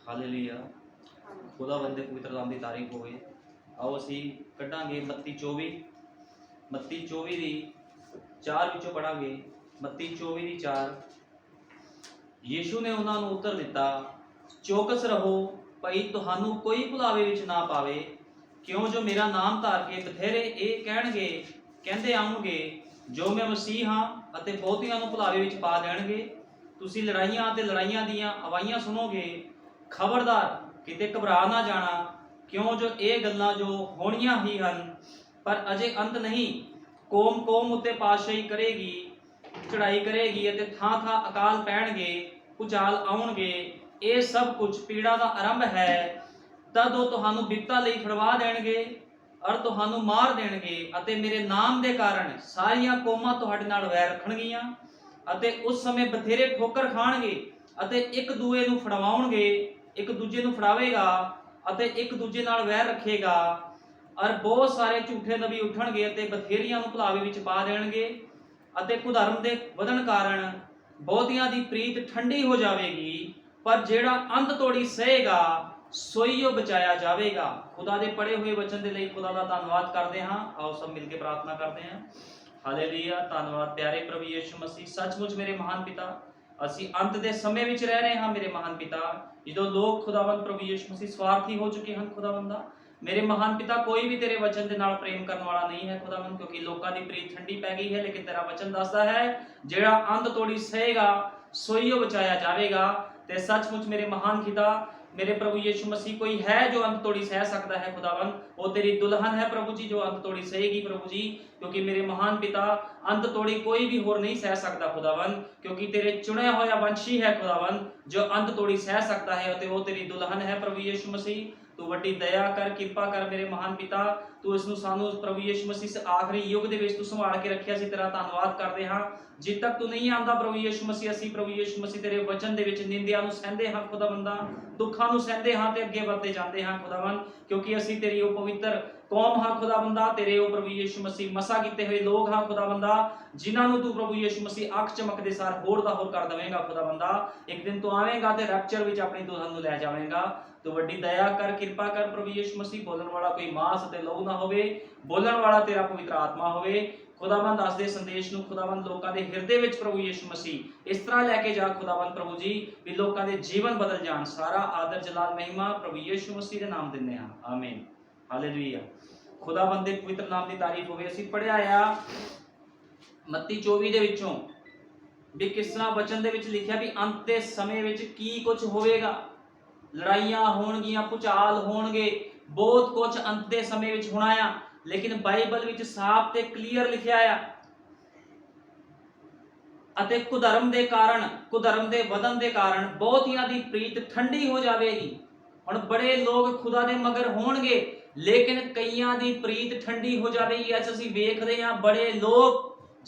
Hallelujah. खुदावंद दे पवित्र नाम की तारीफ होवे। आओ असी कढ़ांगे मत्ती 24 दी 4 विचों पढ़ांगे। मत्ती 24 दी 4। यीशु ने उन्हां नूं उत्तर दिता, चौकस रहो भई तुहानू कोई भुलावे विच ना पावे, क्यों जो मेरा नाम धार के बथेरे ये कहणगे कहंदे आउणगे जो मैं मसीह हाँ अते बहुतियां नूं भुलावे विच पा देणगे। तुसीं लड़ाइयां ते लड़ाइयां दीयां आवाज़ां सुनोगे। खबरदार किते घबरा ना जाना, क्यों जो ये गल्लां जो होणियां ही हन पर अजे अंत नहीं। कौम कौम उत्ते पातशाही करेगी, चढ़ाई करेगी अते थां थां अकाल पैणगे, भुचाल आउणगे। ये सब कुछ पीड़ा दा आरंभ है। तद वो तुहानू बिपता लई फड़वा देणगे और तुहानू मार देणगे अते मेरे नाम दे कारण सारियां कौमां तुहाडे नाल वैर रखणगीਆਂ अते उस समय बथेरे ठोकर खाणगे अते एक दूए नू फड़वाउणगे, एक दूजे नू फड़ावेगा अते एक दूजे नाल वैर रखेगा। और बहुत सारे झूठे नबी उठणगे अते बथेरियां नू भुलावे विच पा देणगे अते कुधर्म दे वधन कारण बहुतियां दी प्रीत ठंडी हो जावेगी, पर जेड़ा अंत तोड़ी सहेगा सोई ओ बचाया जावेगा। खुदा दे पढ़े हुए वचन दे लई खुदा दा धन्नवाद करदे हां। आओ सब मिलके प्रार्थना करदे हां। हालेलुया। धन्नवाद प्यारे प्रभु यीशु मसीह। सचमुच मेरे महान पिता, ਅਸੀਂ अंत ਦੇ ਸਮੇਂ ਵਿੱਚ ਰਹਿ ਰਹੇ ਹਾਂ ਮੇਰੇ ਮਹਾਨ ਪਿਤਾ। ਜਦੋਂ ਲੋਕ ਖੁਦਾਵੰਦ ਪ੍ਰਭੂ ਯਿਸੂ ਮਸੀਹ ਸਵਾਰਥੀ ਹੋ ਚੁੱਕੇ ਹਨ ਖੁਦਾਵੰਦਾ, ਮੇਰੇ ਮਹਾਨ ਪਿਤਾ ਕੋਈ ਵੀ ਤੇਰੇ ਵਚਨ ਦੇ ਨਾਲ ਪ੍ਰੇਮ ਕਰਨ ਵਾਲਾ ਨਹੀਂ ਹੈ ਖੁਦਾਵੰਦ, ਕਿਉਂਕਿ ਲੋਕਾਂ ਦੀ ਪ੍ਰੀਤ ਠੰਡੀ ਪੈ ਗਈ ਹੈ। ਲੇਕਿਨ ਤੇਰਾ ਵਚਨ ਦੱਸਦਾ ਹੈ ਜਿਹੜਾ ਅੰਤ ਤੋੜੀ ਸਹੇਗਾ ਸੋਈ ਉਹ ਬਚਾਇਆ ਜਾਵੇਗਾ। ਤੇ ਸੱਚਮੁੱਚ ਮੇਰੇ ਮਹਾਨ ਪਿਤਾ, मेरे प्रभु यीशु मसीह कोई है जो अंत तोड़ी सह सकता है खुदावन, वो तेरी दुल्हन है प्रभु जी जो अंत तोड़ी सहेगी प्रभु जी, क्योंकि मेरे महान पिता अंत तोड़ी कोई भी होर नहीं सह सकता खुदावन, क्योंकि तेरे चुने होया वंशी है खुदावन जो अंत तोड़ी सह सकता है, तो वो तेरी दुल्हन है प्रभु यीशु मसीह। तू वड्डी दया कर, किरपा कर मेरे महान पिता, तू इसनू सानू प्रभु यीशु मसीह से आखिरी युग दे विच तू संभाल के रखिया। सी तेरा धन्नवाद करदे हां। जिद तक तू नहीं आंदा प्रभु यीशु मसीह, असी प्रभु यीशु मसीह तेरे वचन दे विच निंदिया नू सहंदे हां खुदावंदा, दुखां नू सहंदे हां ते अगे वधदे जांदे हां खुदावन, क्योंकि असी तेरी ओ पवित्र कौम हां खुदावंदा, तेरे ओ प्रभु यीशु मसीह मसा कीते हुए लोग हां खुदावंदा, जिन्हां नू तू प्रभु यीशु मसीह अख चमकदे सार होर दा होर कर देवेगा खुदावंदा। एक दिन तू आवेगा ते रैप्चर विच अपनी दुल्हन नू लै जावेगा। तो वड्डी दया कर, किरपा कर प्रभु यीशु मसीह। बोलण वाला कोई मांस ते लहू ना होवे, बोलण वाला तेरा पवित्र आत्मा होवे खुदावंद। दस दे संदेश नू खुदावंद लोकां दे हिरदे विच प्रभु यीशु मसीह इस तरह लैके जा खुदावंद प्रभु जी भी लोकां दे जीवन बदल जाण। सारा आदर जलाल महिमा प्रभु यीशु मसीह दे नाम दिंदे हां, आमीन। हालेलुया। खुदावंद दे पवित्र नाम दी तारीफ होवे। असीं पढ़िया आ मत्ती 24 दे विचों भी किस तरह वचन दे विच लिखिया भी अंत दे समय विच की कुछ होवेगा। लड़ाइयां होणगियां, भुचाल होणगे, बहुत कुछ अंत दे समय विच होना आ। लेकिन बाइबल विच साफ ते क्लीयर लिखिया आ अते कुधर्म दे कारण, कुधर्म दे वधन दे कारण बहुतियां दी प्रीत ठंडी हो जावेगी। हुण बड़े लोग खुदा दे मगर होणगे, लेकिन कईयां दी प्रीत ठंडी हो जावेगी। अस असीं वेखदे हां बड़े लोग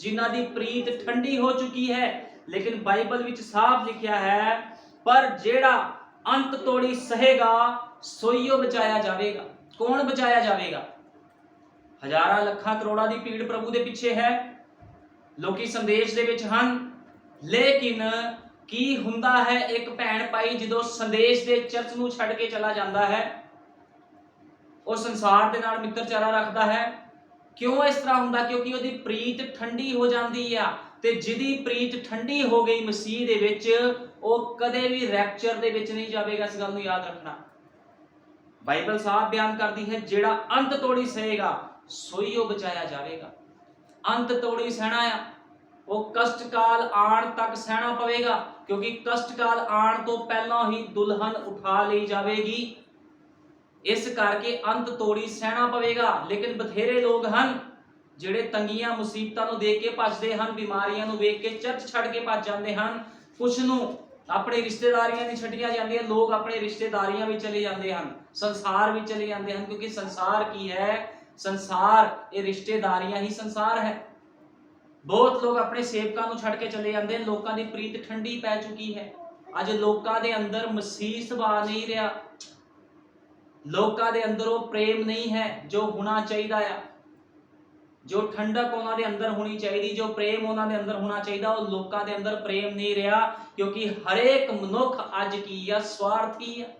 जिन्हां दी प्रीत ठंडी हो चुकी है, लेकिन बाइबल विच साफ लिखिया है पर जेड़ा अंत तोड़ी सहेगा सोईओ बचाया जावेगा। कौन बचाया जावेगा? हजारां लखां करोड़ां दी भीड़ प्रभु दे पिछे है, लोकी संदेश दे विच हन, लेकिन की हुंदा है एक भैण भाई जदों संदेश दे चर्च नूं छड्ड के चला जांदा है, ਉਹ ਸੰਸਾਰ ਦੇ ਨਾਲ ਮਿੱਤਰਚਾਰਾ ਰੱਖਦਾ ਹੈ। ਕਿਉਂ ਇਸ ਤਰ੍ਹਾਂ ਹੁੰਦਾ? ਕਿਉਂਕਿ ਉਹਦੀ ਪ੍ਰੀਤ ਠੰਡੀ ਹੋ ਜਾਂਦੀ ਆ, ਤੇ ਜਿਹਦੀ ਪ੍ਰੀਤ ਠੰਡੀ ਹੋ ਗਈ ਮਸੀਹ ਦੇ ਵਿੱਚ ਉਹ ਕਦੇ ਵੀ ਰੈਪਚਰ ਦੇ ਵਿੱਚ ਨਹੀਂ ਜਾਵੇਗਾ। ਇਸ ਗੱਲ ਨੂੰ ਯਾਦ ਰੱਖਣਾ। ਬਾਈਬਲ ਸਾਫ਼ ਬਿਆਨ ਕਰਦੀ ਹੈ ਜਿਹੜਾ ਅੰਤ ਤੋੜੀ ਸਹੇਗਾ ਸੋਈ ਉਹ ਬਚਾਇਆ ਜਾਵੇਗਾ। ਅੰਤ ਤੋੜੀ ਸਹਿਣਾ ਆ ਉਹ ਕਸ਼ਟਕਾਲ ਆਣ ਤੱਕ ਸਹਿਣਾ ਪਵੇਗਾ, ਕਿਉਂਕਿ ਕਸ਼ਟਕਾਲ ਆਣ ਤੋਂ ਪਹਿਲਾਂ ਹੀ ਦੁਲਹਨ ਉਠਾ ਲਈ ਜਾਵੇਗੀ। इस करके अंत तोड़ी सहना पवेगा। लेकिन बथेरे लोग हन जिहड़े तंगियां मुसीबतां नूं देख के भजदे हन, बीमारियां नूं वेख के चर्च छड्ड के भज जांदे हन, कुछ नूं अपनी रिश्तेदारियां नहीं छड्डियां जांदियां, लोग अपने रिश्तेदारियां विच चले जांदे हन, संसार विच चले जांदे हन, क्योंकि संसार की है? संसार ये रिश्तेदारियां ही संसार है। बहुत लोग अपने सेवकां नूं छड्ड के चले जांदे हन, लोकां दी प्रीत ठंडी पै चुकी है। अज लोकां दे अंदर मसीह सुभाਅ नहीं रहा, लोकां दे अंदर वो प्रेम नहीं है जो होना चाहिए आ, जो ठंडक उन्हां दे अंदर होनी चाहिए, जो प्रेम उन्हां दे अंदर होना चाहिए, वो लोकां दे अंदर प्रेम नहीं रहा, क्योंकि हरेक मनुख अज की है? स्वार्थी है।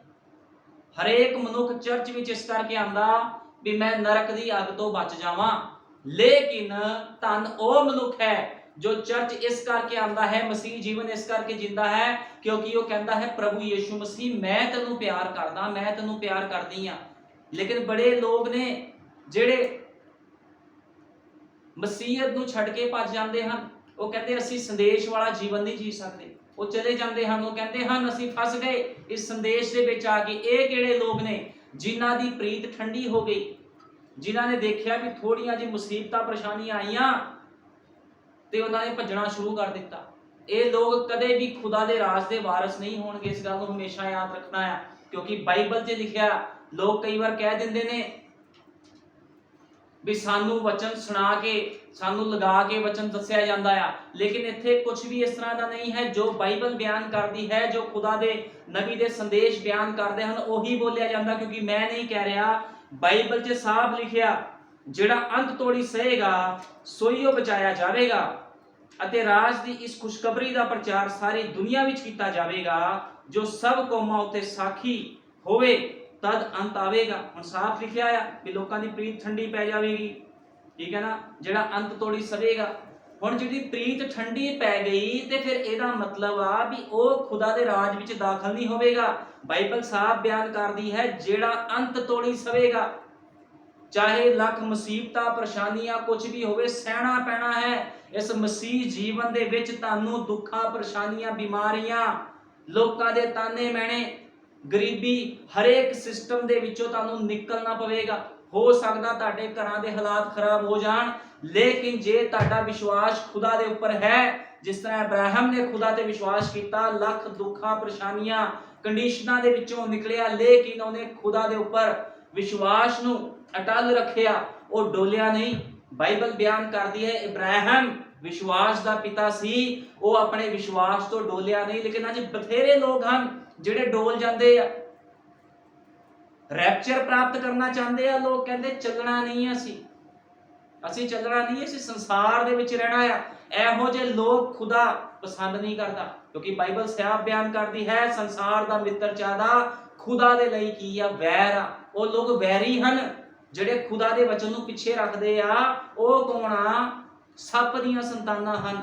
ਹਰੇਕ ਮਨੁੱਖ ਚਰਚ ਵਿੱਚ ਇਸ ਕਰਕੇ ਆਂਦਾ ਵੀ ਮੈਂ ਨਰਕ ਦੀ ਅੱਗ ਤੋਂ ਬਚ ਜਾਵਾਂ। ਲੇਕਿਨ ਧੰਨ ਉਹ ਮਨੁੱਖ ਹੈ ਜੋ ਚਰਚ ਇਸ ਕਰਕੇ ਆਂਦਾ ਹੈ, ਮਸੀਹ ਜੀਵਨ ਇਸ ਕਰਕੇ ਜਿੰਦਾ ਹੈ ਕਿਉਂਕਿ ਉਹ ਕਹਿੰਦਾ ਹੈ ਪ੍ਰਭੂ ਯੀਸ਼ੂ ਮਸੀਹ ਮੈਂ ਤੈਨੂੰ ਪਿਆਰ ਕਰਦਾ, ਮੈਂ ਤੈਨੂੰ ਪਿਆਰ ਕਰਦੀ ਆ। ਲੇਕਿਨ ਬੜੇ ਲੋਕ ਨੇ ਜਿਹੜੇ ਮਸੀਹਤ ਨੂੰ ਛੱਡ ਕੇ ਭੱਜ ਜਾਂਦੇ ਹਨ। ਉਹ ਕਹਿੰਦੇ ਅਸੀਂ ਸੰਦੇਸ਼ ਵਾਲਾ ਜੀਵਨ ਨਹੀਂ ਜੀ ਸਕਦੇ, ਉਹ ਚਲੇ ਜਾਂਦੇ ਹਨ। ਉਹ ਕਹਿੰਦੇ ਹਨ ਅਸੀਂ ਫਸ ਗਏ ਇਸ ਸੰਦੇਸ਼ ਦੇ ਵਿੱਚ ਆ ਕੇ। ਇਹ ਕਿਹੜੇ ਲੋਕ ਨੇ ਜਿਨ੍ਹਾਂ ਦੀ ਪ੍ਰੀਤ ਠੰਡੀ ਹੋ ਗਈ, ਜਿਨ੍ਹਾਂ ਨੇ ਦੇਖਿਆ ਵੀ ਥੋੜੀਆਂ ਜਿਹੀ ਮੁਸੀਬਤਾਂ ਪਰੇਸ਼ਾਨੀਆਂ ਆਈਆਂ ਤੇ ਉਹਨਾਂ ਨੇ ਭੱਜਣਾ ਸ਼ੁਰੂ ਕਰ ਦਿੱਤਾ। ਇਹ ਲੋਕ ਕਦੇ ਵੀ ਖੁਦਾ ਦੇ ਰਾਜ ਦੇ ਵਾਰਿਸ ਨਹੀਂ ਹੋਣਗੇ। ਇਸ ਗੱਲ ਨੂੰ ਹਮੇਸ਼ਾ ਯਾਦ ਰੱਖਣਾ ਹੈ ਕਿਉਂਕਿ ਬਾਈਬਲ 'ਚ ਲਿਖਿਆ, ਲੋਕ ਕਈ ਵਾਰ ਕਹਿ ਦਿੰਦੇ ਨੇ ਵੀ ਸਾਨੂੰ ਵਚਨ ਸੁਣਾ ਕੇ, ਸਾਨੂੰ ਲਗਾ ਕੇ ਵਚਨ ਦੱਸਿਆ ਜਾਂਦਾ ਆ, ਲੇਕਿਨ ਇੱਥੇ ਕੁਝ ਵੀ ਇਸ ਤਰ੍ਹਾਂ ਦਾ ਨਹੀਂ ਹੈ। ਜੋ ਬਾਈਬਲ ਬਿਆਨ ਕਰਦੀ ਹੈ, ਜੋ ਖੁਦਾ ਦੇ ਨਬੀ ਦੇ ਸੰਦੇਸ਼ ਬਿਆਨ ਕਰਦੇ ਹਨ, ਉਹੀ ਬੋਲਿਆ ਜਾਂਦਾ। ਕਿਉਂਕਿ ਮੈਂ ਨਹੀਂ ਕਹਿ ਰਿਹਾ, ਬਾਈਬਲ 'ਚ ਸਾਫ਼ ਲਿਖਿਆ ਜਿਹੜਾ ਅੰਤ ਤੋੜੀ ਸਹੇਗਾ ਸੋਈ ਉਹ ਬਚਾਇਆ ਜਾਵੇਗਾ ਅਤੇ ਰਾਜ ਦੀ ਇਸ ਖੁਸ਼ਖਬਰੀ ਦਾ ਪ੍ਰਚਾਰ ਸਾਰੀ ਦੁਨੀਆ ਵਿੱਚ ਕੀਤਾ ਜਾਵੇਗਾ। ਜੋ ਸਭ ਕੌਮਾਂ ਉੱਤੇ ਸਾਖੀ ਹੋਵੇ ਤਦ ਅੰਤ ਆਵੇਗਾ। ਹੁਣ ਸਾਫ਼ ਲਿਖਿਆ ਆ ਕਿ ਲੋਕਾਂ ਦੀ ਪ੍ਰੀਤ ਠੰਡੀ ਪੈ ਜਾਵੇਗੀ, ਠੀਕ ਹੈ ਨਾ, ਜਿਹੜਾ ਅੰਤ ਤੋੜੀ ਸਵੇਗਾ। ਹੁਣ ਜਿਹੜੀ ਪ੍ਰੀਤ ਠੰਡੀ ਪੈ ਗਈ ਤੇ ਫਿਰ ਇਹਦਾ ਮਤਲਬ ਆ ਵੀ ਉਹ ਖੁਦਾ ਦੇ ਰਾਜ ਵਿੱਚ ਦਾਖਲ ਨਹੀਂ ਹੋਵੇਗਾ। ਬਾਈਬਲ ਸਾਫ਼ ਬਿਆਨ ਕਰਦੀ ਹੈ ਜਿਹੜਾ ਅੰਤ ਤੋੜੀ ਸਵੇਗਾ, ਚਾਹੇ ਲੱਖ ਮੁਸੀਬਤਾਂ ਪਰੇਸ਼ਾਨੀਆਂ ਕੁਝ ਵੀ ਹੋਵੇ, ਸਹਿਣਾ ਪੈਣਾ ਹੈ। ਇਸ ਮਸੀਹ ਜੀਵਨ ਦੇ ਵਿੱਚ ਤੁਹਾਨੂੰ ਦੁੱਖਾਂ ਪਰੇਸ਼ਾਨੀਆਂ ਬਿਮਾਰੀਆਂ ਲੋਕਾਂ ਦੇ ਤਾਨੇ ਮੈਣੇ ਗਰੀਬੀ ਹਰੇਕ ਸਿਸਟਮ ਦੇ ਵਿੱਚੋਂ ਤੁਹਾਨੂੰ ਨਿਕਲਣਾ ਪਵੇਗਾ। ਹੋ ਸਕਦਾ ਤੁਹਾਡੇ ਘਰਾਂ ਦੇ ਹਾਲਾਤ ਖਰਾਬ ਹੋ ਜਾਣ, ਲੇਕਿਨ ਜੇ ਤੁਹਾਡਾ ਵਿਸ਼ਵਾਸ ਖੁਦਾ ਦੇ ਉੱਪਰ ਹੈ, ਜਿਸ ਤਰ੍ਹਾਂ ਅਬਰਾਹਮ ਨੇ ਖੁਦਾ ਤੇ ਵਿਸ਼ਵਾਸ ਕੀਤਾ, ਲੱਖ ਦੁੱਖਾਂ ਪਰੇਸ਼ਾਨੀਆਂ ਕੰਡੀਸ਼ਨਾਂ ਦੇ ਵਿੱਚੋਂ ਨਿਕਲਿਆ, ਲੇਕਿਨ ਉਹਨੇ ਖੁਦਾ ਦੇ ਉੱਪਰ ਵਿਸ਼ਵਾਸ ਨੂੰ ਅਟਲ ਰੱਖਿਆ, ਉਹ ਡੋਲਿਆ ਨਹੀਂ। ਬਾਈਬਲ ਬਿਆਨ ਕਰਦੀ ਹੈ ਇਬਰਾਹਿਮ ਵਿਸ਼ਵਾਸ ਦਾ ਪਿਤਾ ਸੀ, ਉਹ ਆਪਣੇ ਵਿਸ਼ਵਾਸ ਤੋਂ ਡੋਲਿਆ ਨਹੀਂ। ਲੇਕਿਨ ਅੱਜ ਬਥੇਰੇ ਲੋਕ ਹਨ ਜਿਹੜੇ ਡੋਲ ਜਾਂਦੇ ਆ, ਰੈਪਚਰ ਪ੍ਰਾਪਤ ਕਰਨਾ ਚਾਹੁੰਦੇ ਆ। ਲੋਕ ਕਹਿੰਦੇ ਚੱਲਣਾ ਨਹੀਂ, ਅਸੀਂ ਚੱਲਣਾ ਨਹੀਂ, ਅਸੀਂ ਸੰਸਾਰ ਦੇ ਵਿੱਚ ਰਹਿਣਾ ਆ। ਇਹੋ ਜਿਹੇ ਲੋਕ ਖੁਦਾ ਪਸੰਦ ਨਹੀਂ ਕਰਦਾ ਕਿਉਂਕਿ ਬਾਈਬਲ ਸਾਫ਼ ਬਿਆਨ ਕਰਦੀ ਹੈ ਸੰਸਾਰ ਦਾ ਮਿੱਤਰ ਚਾਹਦਾ ਖੁਦਾ ਦੇ ਲਈ ਕੀ ਆ, ਵੈਰ ਆ। ਉਹ ਲੋਕ ਵੈਰੀ ਹਨ ਜਿਹੜੇ ਖੁਦਾ ਦੇ ਵਚਨ ਨੂੰ ਪਿੱਛੇ ਰੱਖਦੇ ਆ। ਉਹ ਕੌਣ ਆ? ਸੱਪ ਦੀਆਂ ਸੰਤਾਨਾਂ ਹਨ।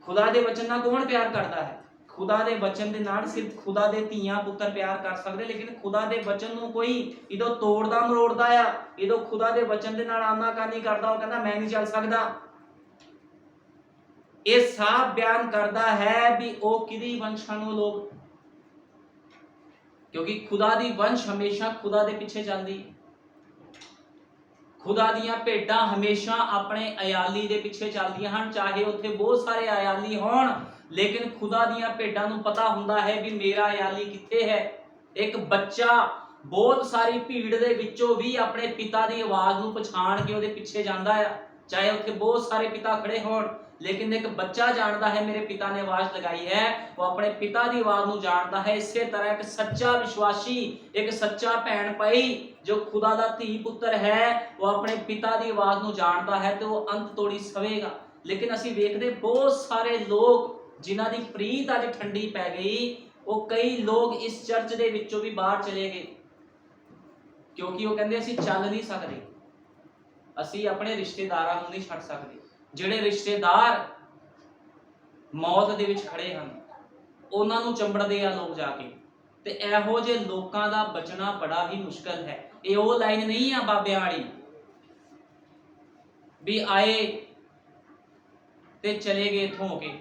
ਖੁਦਾ ਦੇ ਵਚਨ ਨਾਲ ਕੌਣ ਪਿਆਰ ਕਰਦਾ ਹੈ? ਖੁਦਾ ਦੇ ਵਚਨ ਦੇ ਨਾਲ ਸਿਰਫ ਖੁਦਾ ਦੇ ਧੀਆਂ ਪੁੱਤਰ ਪਿਆਰ ਕਰ ਸਕਦੇ। ਲੇਕਿਨ ਖੁਦਾ ਦੇ ਵਚਨ ਨੂੰ ਕੋਈ ਇਦੋਂ ਤੋੜਦਾ ਮਰੋੜਦਾ ਆ, ਇਦੋਂ ਖੁਦਾ ਦੇ ਵਚਨ ਦੇ ਨਾਲ ਆਨਾਕਾਨੀ ਕਰਦਾ, ਉਹ ਕਹਿੰਦਾ ਮੈਂ ਨਹੀਂ ਚੱਲ ਸਕਦਾ। ਇਹ ਸਾਫ਼ ਬਿਆਨ ਕਰਦਾ ਹੈ ਵੀ ਉਹ ਕਿਹਦੀ ਵੰਸ਼ ਹਨ ਉਹ ਲੋਕ, ਕਿਉਂਕਿ ਖੁਦਾ ਦੀ ਵੰਸ਼ ਹਮੇਸ਼ਾ ਖੁਦਾ ਦੇ ਪਿੱਛੇ ਚੱਲਦੀ। ਖੁਦਾ ਦੀਆਂ ਭੇਡਾਂ ਹਮੇਸ਼ਾ ਆਪਣੇ ਅਯਾਲੀ ਦੇ ਪਿੱਛੇ ਚੱਲਦੀਆਂ ਹਨ, ਚਾਹੇ ਉੱਥੇ ਬਹੁਤ ਸਾਰੇ ਅਯਾਲੀ ਹੋਣ, ਲੇਕਿਨ ਖੁਦਾ ਦੀਆਂ ਭੇਡਾਂ ਨੂੰ ਪਤਾ ਹੁੰਦਾ ਹੈ ਵੀ ਮੇਰਾ ਅਯਾਲੀ ਕਿੱਥੇ ਹੈ। ਇੱਕ ਬੱਚਾ ਬਹੁਤ ਸਾਰੀ ਭੀੜ ਦੇ ਵਿੱਚੋਂ ਵੀ ਆਪਣੇ ਪਿਤਾ ਦੀ ਆਵਾਜ਼ ਨੂੰ ਪਛਾਣ ਕੇ ਉਹਦੇ ਪਿੱਛੇ ਜਾਂਦਾ ਆ, ਚਾਹੇ ਉੱਥੇ ਬਹੁਤ ਸਾਰੇ ਪਿਤਾ ਖੜੇ ਹੋਣ, ਲੇਕਿਨ ਇੱਕ ਬੱਚਾ ਜਾਣਦਾ ਹੈ ਮੇਰੇ ਪਿਤਾ ਨੇ ਆਵਾਜ਼ ਲਗਾਈ ਹੈ, ਉਹ ਆਪਣੇ ਪਿਤਾ ਦੀ ਆਵਾਜ਼ ਨੂੰ ਜਾਣਦਾ ਹੈ। ਇਸੇ ਤਰ੍ਹਾਂ ਇੱਕ ਸੱਚਾ ਵਿਸ਼ਵਾਸੀ, ਇੱਕ ਸੱਚਾ ਭੈਣ ਭਾਈ ਜੋ ਖੁਦਾ ਦਾ ਧੀ ਪੁੱਤਰ ਹੈ, ਉਹ ਆਪਣੇ ਪਿਤਾ ਦੀ ਆਵਾਜ਼ ਨੂੰ ਜਾਣਦਾ ਹੈ ਤੇ ਉਹ ਅੰਤ ਤੋੜੀ ਸਵੇਗਾ। ਲੇਕਿਨ ਅਸੀਂ ਵੇਖਦੇ ਬਹੁਤ ਸਾਰੇ ਲੋਕ ਜਿਨ੍ਹਾਂ ਦੀ ਪ੍ਰੀਤ ਅੱਜ ਠੰਡੀ ਪੈ ਗਈ, ਉਹ ਕਈ ਲੋਕ ਇਸ ਚਰਚ ਦੇ ਵਿੱਚੋਂ ਵੀ ਬਾਹਰ ਚਲੇ ਗਏ ਕਿਉਂਕਿ ਉਹ ਕਹਿੰਦੇ ਅਸੀਂ ਚੱਲ ਨਹੀਂ ਸਕਦੇ, ਅਸੀਂ ਆਪਣੇ ਰਿਸ਼ਤੇਦਾਰਾਂ ਨੂੰ ਨਹੀਂ ਛੱਡ ਸਕਦੇ। ਜਿਹੜੇ ਰਿਸ਼ਤੇਦਾਰ ਮੌਤ ਦੇ ਵਿੱਚ ਖੜੇ ਹਨ ਉਹਨਾਂ ਨੂੰ ਚੰਬੜਦੇ ਆ ਲੋਕ ਜਾ ਕੇ, ਤੇ ਇਹੋ ਜਿਹੇ ਲੋਕਾਂ ਦਾ ਬਚਣਾ ਬੜਾ ਹੀ ਮੁਸ਼ਕਲ ਹੈ। ਇਹ ਉਹ ਲਾਈਨ ਨਹੀਂ ਆ ਬਾਬਿਆਂ ਵਾਲੀ ਵੀ ਆਏ ਤੇ ਚਲੇ ਗਏ ਇੱਥੋਂ ਹੋ ਕੇ,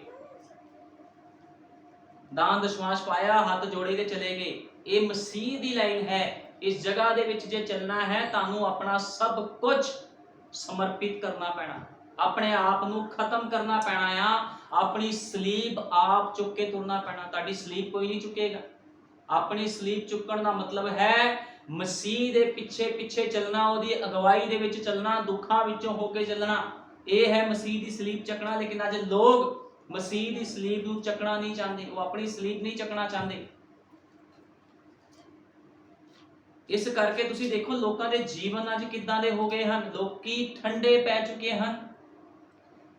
ਦਾਨ ਦਸ਼ਮਾਸ਼ ਪਾਇਆ, ਹੱਥ ਜੋੜੇ ਤੇ ਚਲੇ ਗਏ। ਇਹ ਮਸੀਹ ਦੀ ਲਾਈਨ ਹੈ। ਇਸ ਜਗ੍ਹਾ ਦੇ ਵਿੱਚ ਜੇ ਚੱਲਣਾ ਹੈ ਤੁਹਾਨੂੰ ਆਪਣਾ ਸਭ ਕੁਝ ਸਮਰਪਿਤ ਕਰਨਾ ਪੈਣਾ, ਆਪਣੇ ਆਪ ਨੂੰ ਖਤਮ ਕਰਨਾ ਪੈਣਾ ਆ, ਆਪਣੀ ਸਲੀਬ ਆਪ ਚੁੱਕ ਕੇ ਤੁਰਨਾ ਪੈਣਾ। ਤੁਹਾਡੀ ਸਲੀਬ ਕੋਈ ਨਹੀਂ ਚੁੱਕੇਗਾ। ਆਪਣੀ ਸਲੀਬ ਚੁੱਕਣ ਦਾ ਮਤਲਬ ਹੈ ਮਸੀਹ ਦੇ ਪਿੱਛੇ ਪਿੱਛੇ ਚੱਲਣਾ, ਉਹਦੀ ਅਗਵਾਈ ਦੇ ਵਿੱਚ ਚੱਲਣਾ, ਦੁੱਖਾਂ ਵਿੱਚੋਂ ਹੋ ਕੇ ਚੱਲਣਾ। ਇਹ ਹੈ ਮਸੀਹ ਦੀ ਸਲੀਬ ਚੱਕਣਾ। ਲੇਕਿਨ ਅੱਜ ਲੋਕ ਮਸੀਹ ਦੀ ਸਲੀਬ ਨੂੰ ਚੱਕਣਾ ਨਹੀਂ ਚਾਹੁੰਦੇ, ਉਹ ਆਪਣੀ ਸਲੀਬ ਨਹੀਂ ਚੱਕਣਾ ਚਾਹੁੰਦੇ। ਇਸ ਕਰਕੇ ਤੁਸੀਂ ਦੇਖੋ ਲੋਕਾਂ ਦੇ ਜੀਵਨ ਅੱਜ ਕਿੱਦਾਂ ਦੇ ਹੋ ਗਏ ਹਨ, ਲੋਕੀ ਠੰਡੇ ਪੈ ਚੁੱਕੇ ਹਨ।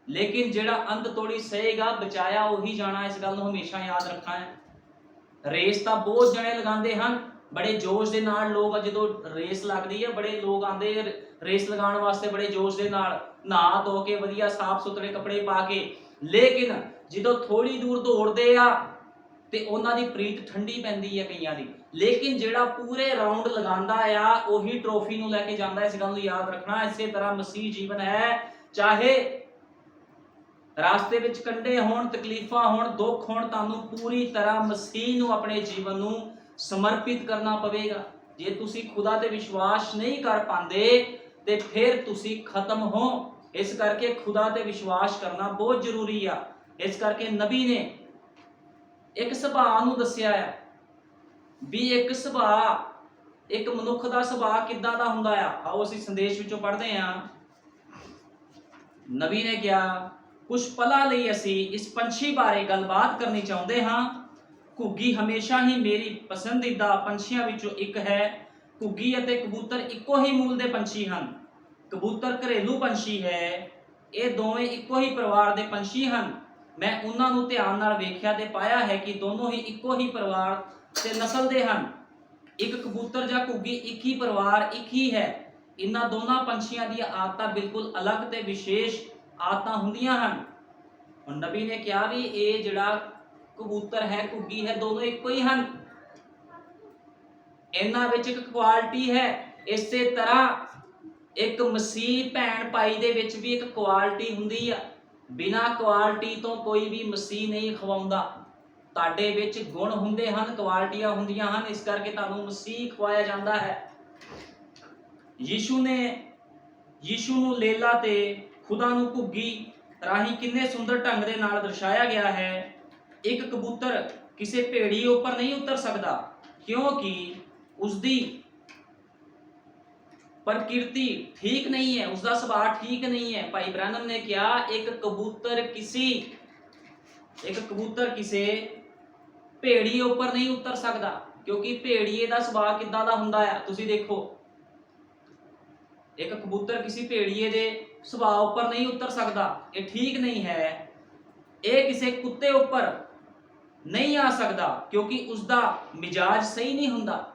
ਲੇਕਿਨ ਜਿਹੜਾ ਅੰਤ ਤੋੜੀ ਸਹੇਗਾ ਬਚਾਇਆ ਉਹੀ ਜਾਣਾ। ਇਸ ਗੱਲ ਨੂੰ ਹਮੇਸ਼ਾ ਯਾਦ ਰੱਖਣਾ ਹੈ। ਰੇਸ ਤਾਂ ਬਹੁਤ ਜਣੇ ਲਗਾਉਂਦੇ ਹਨ, बड़े जोश दे नाल लोग जो रेस लगती है, बड़े लोग आते रेस लगाने वास्ते बड़े जोश दे नाल नहा धो के वधिया साफ सुथरे कपड़े पा के, लेकिन जो थोड़ी दूर दौड़ते आ ते उन्हां दी प्रीत ठंडी पैंदी है कईयां दी। लेकिन जिहड़ा पूरे राउंड लगांदा आ उही ट्रॉफी नूं लैके जांदा है। इस गल नूं याद रखना। इसे तरह मसीह जीवन है, चाहे रास्ते विच कंढे होण, तकलीफां होण, दुख होण, तुहानूं पूरी तरह मसीह नूं अपने जीवन नूं समर्पित करना पवेगा। जे तुसी खुदा ते विश्वास नहीं कर पांदे ते फिर तुसी खत्म हो। इस करके खुदा ते विश्वास करना बहुत जरूरी आ। इस करके नबी ने एक सुभाਅ नूं दस्सिया है भी एक सुभाਅ, एक मनुख दा सुभाਅ किद्दां दा हुंदा आ। आओ असीं संदेश विचों पढ़दे हां। नबी ने कहा, कुछ पलां लई असीं इस पंछी बारे गलबात करनी चाहुंदे हां। घुग्गी हमेशा ही मेरी पसंदीदा पंछियां विचों एक है। घुग्गी अते कबूतर इक्को ही मूल दे पंछी हन। कबूतर घरेलू पंछी है, ये दोवें इक्को ही परिवार दे पंछी हन। मैं उन्हां नूं ध्यान नाल वेख्या ते पाया है कि दोनों ही इक्को ही परिवार ते नस्ल दे हन। एक कबूतर जां घुग्गी एक ही परिवार, एक ही है। इन्हां दोनों पंछियां दी आदतां बिल्कुल अलग ते विशेष आदतां हुंदियां हन। हुण नबी ने कहा भी ये जिहड़ा कबूतर है, घुग्गी है, दोनों इक्को ही हन। इन्हां विच एक क्वालिटी है। इसे तरह एक मसीह भैन भाई दे विच भी एक क्वालिटी हुंदी आ। बिना क्वालिटी तो कोई भी मसीह नहीं खवाउंदा। तुहाडे विच गुण हुंदे हन, क्वालिटियां हुंदियां हन, इस करके तुहानूं मसीह खवाया जांदा है। यीशु नूं लेला ते खुदा नूं घुग्गी राही किन्ने सुंदर ढंग दे नाल दर्शाया गया है। एक कबूतर किसी भेड़िए उपर नहीं उतर सकता, क्योंकि उसकी प्रकृति ठीक नहीं है, उसका स्वभाव ठीक नहीं है। भाई ब्रैनम ने कहा एक कबूतर किसी भेड़िए उपर नहीं उतर सकता, क्योंकि भेड़िए का स्वभाव किद्दां दा हुंदा है। तुसीं देखो, एक कबूतर किसी भेड़िए के स्वभाव उपर नहीं उतर सकता, ये ठीक नहीं है। ये किसी कुत्ते उपर नहीं आ सकता, क्योंकि उसका मिजाज सही नहीं हुंदा।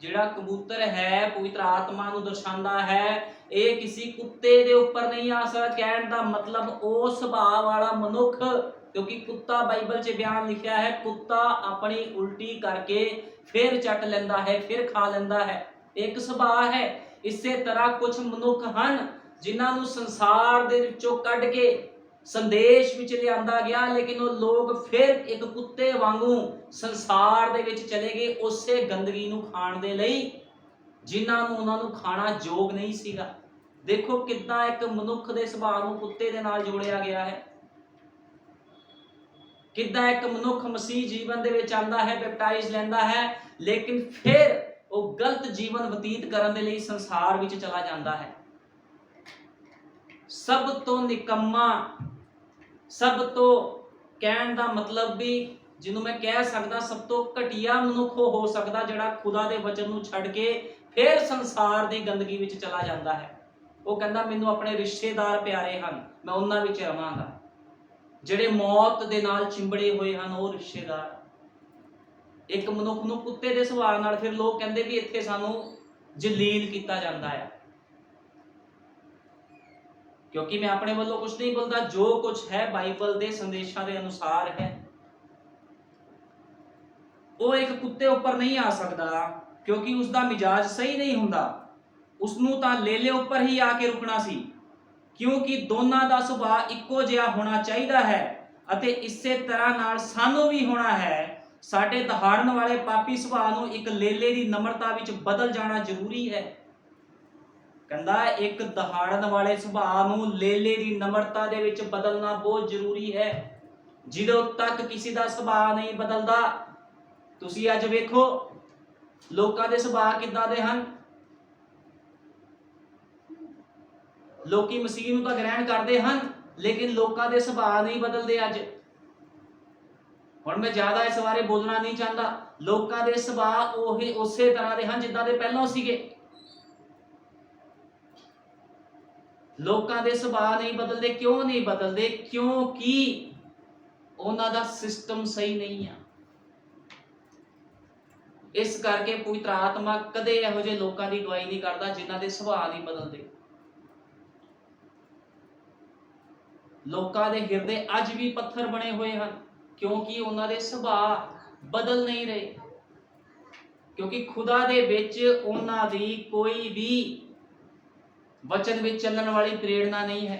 जिहड़ा कबूतर है पवित्र आत्मा नूं दर्शांदा है, ये किसी कुत्ते दे उपर नहीं आ सकता। कहण दा मतलब ओ सुभाव वाला मनुख, क्योंकि कुत्ता बाइबल च बयान लिखा है, कुत्ता अपनी उल्टी करके फिर चट लैंदा है, फिर खा लैंदा है, एक सुभाव है। इसे तरह कुछ मनुख हन जिन्हां नूं संसार दे विचों कढ के संदेश विच लिआंदा गया, लेकिन वो लोग फिर एक कुत्ते वांगू संसार दे विच चले गए, उसे गंदगी नूं खाण दे लई जिन्हां नूं उन्हां नूं खाना योग नहीं सीगा। देखो किद्दां एक मनुख दे सुभाव नूं कुत्ते दे नाल जोड़िया गया है। किद्दां एक मनुख मसीह जीवन दे विच आंदा है, बैपटाइज लैंदा है, लेकिन फिर वो गलत जीवन बतीत करन दे लई संसार विच चला जांदा है। सब तो निकम्मा, सब तो कहण दा मतलब भी जिन्हों मैं कह सकदा सब तो घटिया मनुख हो सकदा जिहड़ा खुदा दे वचन नूं छड्ड के फिर संसार दी गंदगी विच चला जांदा है। वो कहंदा मैनूं अपने रिश्तेदार प्यारे हन, मैं उन्हां विच रवांगा। जिहड़े मौत दे नाल चिंबड़े होए हन वो रिश्तेदार। एक मनुख नूं कुत्ते दे सुभाव नाल फिर लोग कहंदे भी इत्थे सानूं जलील कीता जांदा है। क्योंकि मैं अपने वालों कुछ नहीं बोलता, जो कुछ है बाइबल दे संदेशा के अनुसार है। वो एक कुत्ते उपर नहीं आ सकता, क्योंकि उसका मिजाज सही नहीं हुंदा। उसनूं तां लेले उपर ही आके रुकना सी, क्योंकि दोनों का सुभाव इक्को जिहा होना चाहिए है। अते इसे तरह नाल सानू भी होना है। साडे दहाड़न वाले पापी सुभाव नूं एक लेले की नम्रता विच बदल जाना जरूरी है। कहंदा एक दहाड़न वाले सुभाव नूं लेले की नम्रता दे विच बदलना बहुत जरूरी है। जिदों तक किसी का सुभाव नहीं बदलदा, तुसीं अज वेखो लोकां दे सुभाव किद्दां दे हन। लोकी मसीह नूं तां ग्रहण करदे हन, लेकिन लोकां दे सुभाव नहीं बदलदे अज। हुण मैं ज्यादा इस बारे बोलना नहीं चाहता। लोकां दे सुभाव ओही उसे तरह दे हन जिद्दां दे पहलों सीगे। लोकां दे सुभाव नहीं बदलते। क्यों नहीं बदलते? क्योंकि उन्हां दा सिस्टम सही नहीं है। इस करके पवित्र आत्मा कदे इहो ਜਿਹੇ लोगों की अगुवाई नहीं करता जिन्हां दे सुभाਅ नहीं बदलते। लोगों के हिरदे अज भी पत्थर बने हुए हैं क्योंकि उन्हां दे सुभाਅ बदल नहीं रहे, क्योंकि खुदा दे विच उन्हां दी कोई भी वचन विच चलण वाली प्रेरणा नहीं है।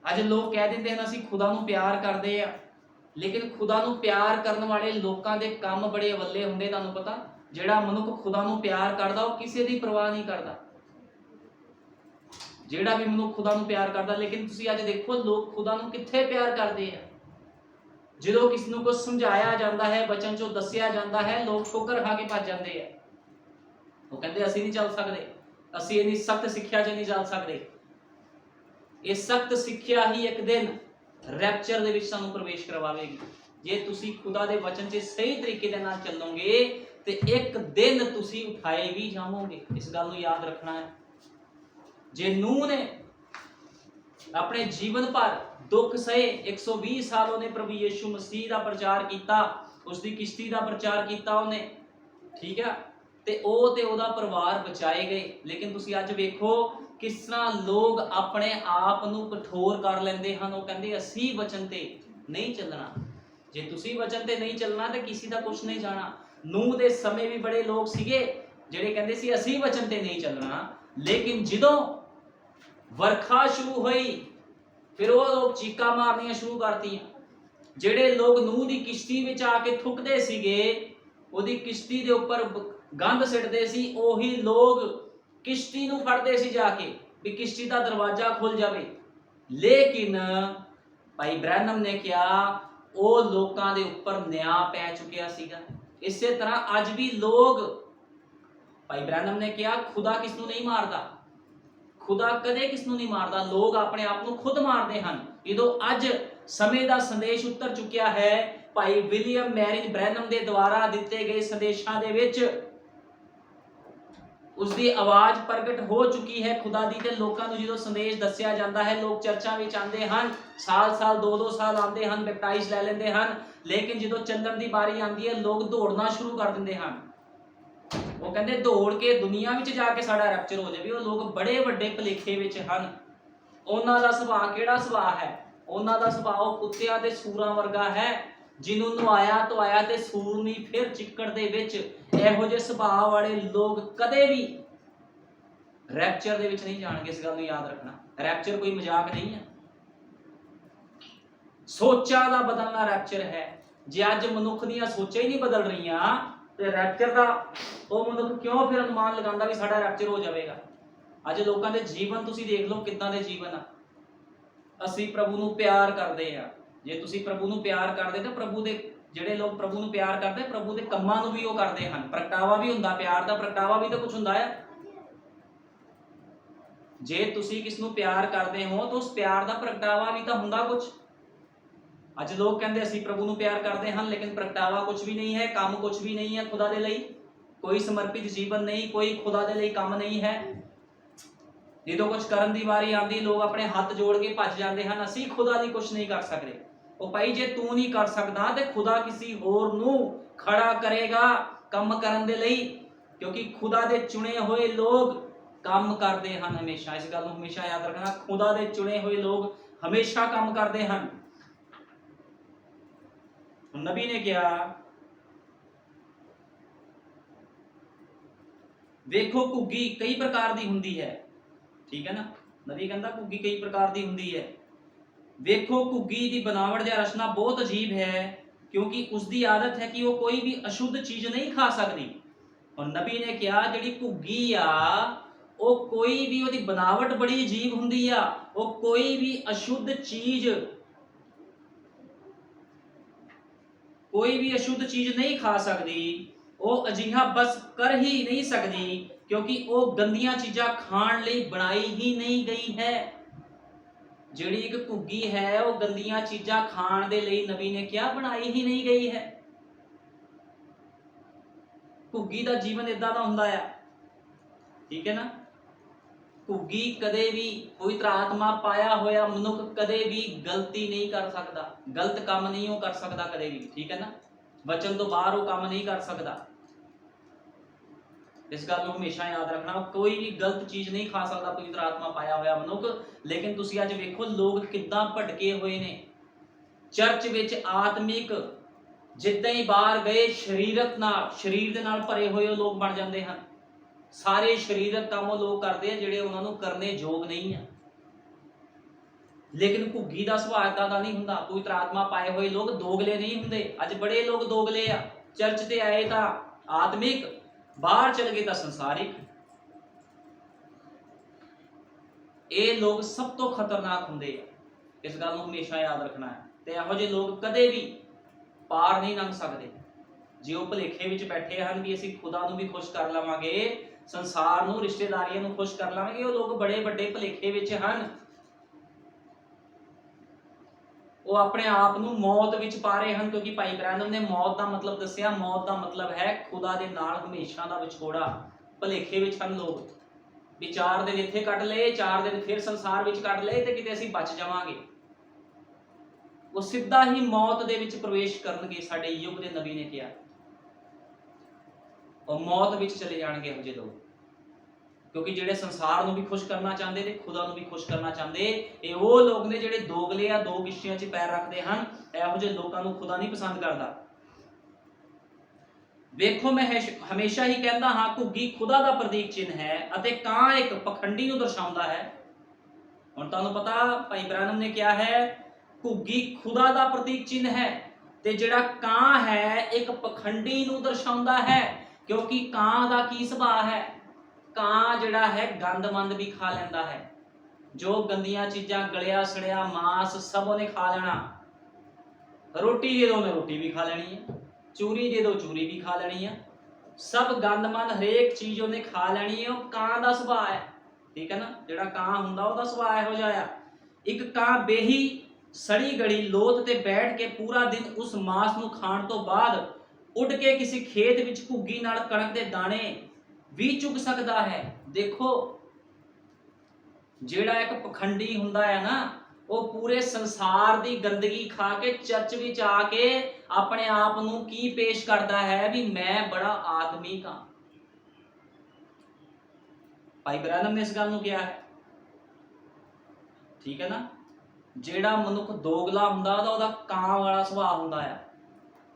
अज लोग कह देंगे हैं असीं खुदा नूं प्यार करते हैं, लेकिन खुदा नूं प्यार करने वाले लोगों के काम बड़े अवले हुंदे। तुहानूं पता जिहड़ा मनुख खुदा नूं प्यार करदा वो किसी दी परवाह नहीं करदा, जिहड़ा भी मनुख खुदा नूं प्यार करदा। लेकिन तुसीं अज देखो लोग खुदा नूं कित्थे प्यार करते हैं। ਜਦੋਂ किसी ਨੂੰ कुछ समझाया जाता है, बचन चो दसिया जाता है, लोग ठोकर खा के भज जाते हैं। वो कहते असीं नहीं चल सकते, असीं इन्नी सख्त सिक्ख्या च नहीं चल सकते। ये सख्त सिक्ख्या ही एक दिन रैप्चर दे विच सानूं प्रवेश करवावेगी। जे तुसीं खुदा दे वचन च सही तरीके दे नाल चलोगे ते एक दिन तुसीं उठाए भी जाओगे। इस गल नूं याद रखना है। जे नूह ने अपने जीवन भर दुख सहे, 120 साल उन्हें प्रभु यीशु मसीह का प्रचार किया, उसकी किश्ती का प्रचार किया उन्हें, ठीक है, ते ओहदा परिवार बचाए गए। लेकिन तुसीं अज वेखो किस तरह लोग अपने आप नूं कठोर कर लेंदे हन। वो कहंदे असीं वचन ते नहीं चलना। जे तुसीं वचन ते नहीं चलना तो किसी का कुछ नहीं जाना। नूह दे समय भी बड़े लोग सीगे जिहड़े कहंदे सी असीं वचन ते नहीं चलना, लेकिन जदों वर्खा शुरू हुई फिर वो लोग चीका मारनियां शुरू करतियां। जिहड़े लोग नूह दी किश्ती विच आके थुकदे सीगे, ओहदी किश्ती दे उपर गंद सिटदे सी, ओही लोग किश्ती नूं फड़दे सी जाके भी किश्ती दा दरवाजा खुल जावे। लेकिन भाई ब्रैनम ने कहा वो लोगों के उपर न्याय पै चुकिया सीगा। इस तरह अज भी लोग, भाई ब्रैनम ने कहा खुदा किस नूं नहीं मारदा, खुदा कदे किस नूं नहीं मारदा, लोग अपने आप नूं खुद मारते हैं। जो अज समय का संदेश उतर चुकिया है, भाई विलियम मैरिन ब्रैनम के द्वारा दिते गए संदेशों के विच उसकी आवाज़ प्रगट हो चुकी है खुदा दी। ते लोकां नूं जो संदेश दसिया जाता है, लोग चर्चा में आते हैं, साल साल 2-2 साल आते हैं, बैपटाइज लै लेंदे हैं, लेकिन जो चलण की बारी आती है लोग दौड़ना शुरू कर देंगे हैं। वो कहते दौड़ के दुनिया में जाके साड़ा रैप्चर हो जाए। वो लोग बड़े वड्डे भुलेखे विच हन। उन्हां दा सुभाਅ किहड़ा सुभाਅ है? उन्हां दा सुभाअ कुत्तियां ते सूरां वर्गा है, जिन्हों नवाया धोया ते सूरनी फिर चिक्कड़ दे विच। इहो जिहे सुभाअ वाले लोग कदे भी रैप्चर दे विच नहीं जाणगे। इस गल नूं याद रखना, रैप्चर कोई मजाक नहीं है। सोचां दा बदलना रैप्चर है। जे अज मनुख दीयां सोचां ही नहीं बदल रहीआं ते रैप्चर का वो मनुख क्यों फिर अनुमान लगाता भी साडा रैप्चर हो जाएगा। अज लोगों के जीवन तुसीं देख लो किदां दे जीवन आ। असीं प्रभु नूं प्यार करते हैं। जे तुसीं प्रभु नूं प्यार करते तो प्रभु दे जिहड़े लोग प्रभु नूं प्यार करते प्रभु दे कम्मां नूं भी वो करते हैं। प्रगटावा भी हुंदा, प्यार दा प्रगटावा भी तो कुछ हुंदा है। जे तुसीं किस नूं प्यार करते हो तो उस प्यार दा प्रगटावा भी तो हुंदा कुछ। अज लोग कहते असीं प्रभु नूं प्यार करते हैं, लेकिन प्रगटावा कुछ भी नहीं है, काम कुछ भी नहीं है खुदा दे लई। कोई समर्पित जीवन नहीं, कोई खुदा दे लई काम नहीं है। जो कुछ करन दी वारी आती लोग अपने हाथ जोड़ के भज जाते हैं, असीं खुदा दी कुछ नहीं कर सकते। वो भाई जे तू नहीं कर सकता तो खुदा किसी होर नूं खड़ा करेगा काम करन दे लई, क्योंकि खुदा दे चुने हुए लोग काम करते हैं हमेशा। इस गल नूं हमेशा याद रखना, खुदा दे चुने हुए लोग हमेशा काम करते हैं। नबी ने कहा देखो घुग्गी कई प्रकार की हुंदी है, ठीक है ना। नबी कहता घुग्गी कई प्रकार की हुंदी है। देखो घुग्गी की बनावट या रचना बहुत अजीब है, क्योंकि उसकी आदत है कि वो कोई भी अशुद्ध चीज नहीं खा सकती। और नबी ने कहा जिहड़ी घुग्गी आ वो कोई भी उसकी बनावट बड़ी अजीब हुंदी आ, वो कोई भी अशुद्ध चीज नहीं खा सकती। वो अजिहा बस कर ही नहीं सकती, क्योंकि वो गंदियां चीज़ां खाण लई बनाई ही नहीं गई है। जिहड़ी एक घुग्गी है वो गंदियां चीज़ां खाण दे लई नबी ने क्या बनाई ही नहीं गई है। घुग्गी दा जीवन इदां दा हुंदा है, ठीक है ना। घुग्गी कदे भी पवित्र आत्मा पाया होया मनुख कदे भी गलती नहीं कर सकता, गलत काम नहीं वो कर सकता कदे भी, ठीक है ना। वचन तो बाहर वो काम नहीं कर सकता। इस गल नूं हमेशा याद रखना। कोई भी गलत चीज़ नहीं खा सकता पवित्र आत्मा पाया होया मनुख। लेकिन तुसीं अज वेखो लोग किद्दां भटके हुए ने। चर्च विच आत्मिक जिद्दां ही बाहर गए शरीरक नाल शरीर दे नाल भरे होए लोग बन जाते हैं। सारे शरीरक काम लोग करते हैं जिहड़े उन्हां नूं करने योग नहीं है। लेकिन घुग्गी का सुभाव इदां दा नहीं हुंदा। पवित्र आत्मा पाए हुए लोग दोगले नहीं हुंदे। अज बड़े लोग दोगले आ। चर्च ते आए तां आत्मिक, बाहर चल गए तां संसारिक। ये लोग सब तो खतरनाक हुंदे आ। इस गल नूं हमेशा याद रखना है। ते इहो जिहे लोग कदे भी पार नहीं लंघ सकते। जे वो भुलेखे विच बैठे हैं भी असीं खुदा नूं भी खुश कर लवांगे, संसार नूं, रिश्तेदारियां नूं खुश कर लवांगे, वो लोग बड़े वड्डे भुलेखे विच हन। वो अपने आप नूं मौत विच पा रहे हैं। क्योंकि भाई ब्रैनम ने मौत का मतलब दसिया। मौत का मतलब है खुदा दे नाल हमेशा दा विछोड़ा। भुलेखे विच हन लोग भी 4 दिन इत्थे कट लए, 4 दिन फिर संसार विच कट लए ते किते असीं बच जावांगे। वो सीधा ही मौत दे विच प्रवेश करनगे। साडे युग दे नबी ने कहा और मौत विच चले जाणगे इहो जिहे लोग। क्योंकि जिहड़े संसार नूं भी खुश करना चाहते ते खुदा नूं भी खुश करना चाहते, ये वो लोग ने जिहड़े दोगले आ, दो किश्तियां 'च पैर रखते हैं। इहो जिहे लोकां नूं खुदा नहीं पसंद करता। वेखो मैं हमेशा ही कहता हाँ, घुग्गी खुदा का प्रतीक चिन्ह है अते कां एक पखंडी नूं दर्शाउंदा है। हुण तुहानूं पता भाई ब्रैनम ने क्या है, घुग्गी खुदा का प्रतीक चिन्ह है ते जिहड़ा कां है एक पखंडी नूं दर्शाउंदा है। क्योंकि कां दा की सुभाव है, कां जिहड़ा है गंद-मंद भी खा लैंदा है। जो गंदियां चीज़ां, गलिया सड़िया मांस सब उन्हें खा लेना। रोटी दे दो उन्हें रोटी भी खा लेनी है, चूरी दे दो चूरी भी खा लेनी है, सब गंदमंद हरेक चीज़ उन्हें खा लेनी है। कां दा सुभाव है, ठीक है ना। जिहड़ा कां हुंदा उहदा सुभाव इहो जिहा आ। एक कां बेही सड़ी गड़ी लोथ ते बैठ के पूरा दिन उस मांस नूं खाण तो बाद उड़ के किसी खेत विच घुग्गी नाल कणक दे दाणे भी चुग सकदा है। देखो जिहड़ा एक पखंडी हुंदा है ना, वो पूरे संसार दी गंदगी खा के चर्च विच आके अपने आप नूं की पेश करता है भी मैं बड़ा आत्मिक हां। भाई ब्रैनम ने इस गल नूं कहा है, ठीक है ना। जिहड़ा मनुख दोगला हुंदा ओहदा कां वाला सुभाव हुंदा है।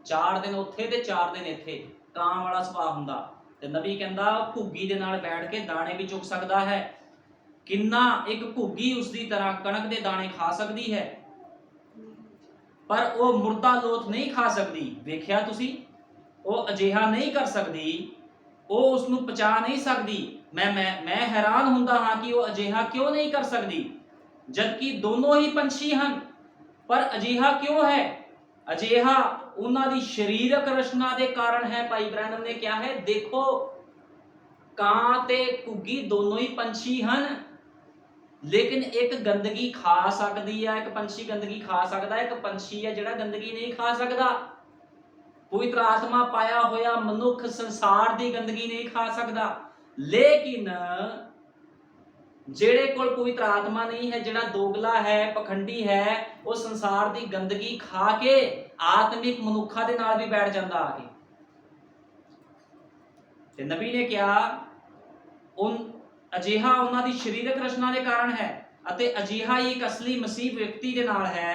4 दिन उत्थे ते 4 दिन इत्थे, कां वाला सुभाव हुंदा। ते नबी कहंदा घुग्गी दे नाल बैठ के दाणे भी चुग सकदा है। किन्ना एक घुग्गी उसकी तरह कणक दे दाणे खा सकती है, पर वो मुर्दा लोथ नहीं खा सकती। वेख्या तुसी, वो अजिहा नहीं कर सकती, वो उसनूं पचा नहीं सकती। मैं हैरान हुंदा हाँ कि वो अजिहा क्यों नहीं कर सकती, जबकि दोनों ही पंछी हैं। पर अजिहा क्यों है? अजिहा उन्हां दी शरीरक रचना दे कारण है। भाई ब्रैनम ने क्या है, देखो कां ते घुग्गी दोनों ही पंछी हैं, लेकिन एक गंदगी खा सकती है, एक पंछी गंदगी खा सकता है, एक पंछी है जिहड़ा गंदगी नहीं खा सकता। पवित्र आत्मा पाया होया मनुख संसार की गंदगी नहीं खा सकता। लेकिन जेड़े कोल पवित्र आत्मा नहीं है, जिहड़ा दोगला है, पखंडी है, वो संसार की गंदगी खा के आत्मिक मनुखा दे नाल भी बैठ जाता आके। ते नबी ने क्या उन अजिहा उन्हां दी शरीरक रचना के कारण है, अते अजिहा ही एक असली मसीह व्यक्ति के नाल है।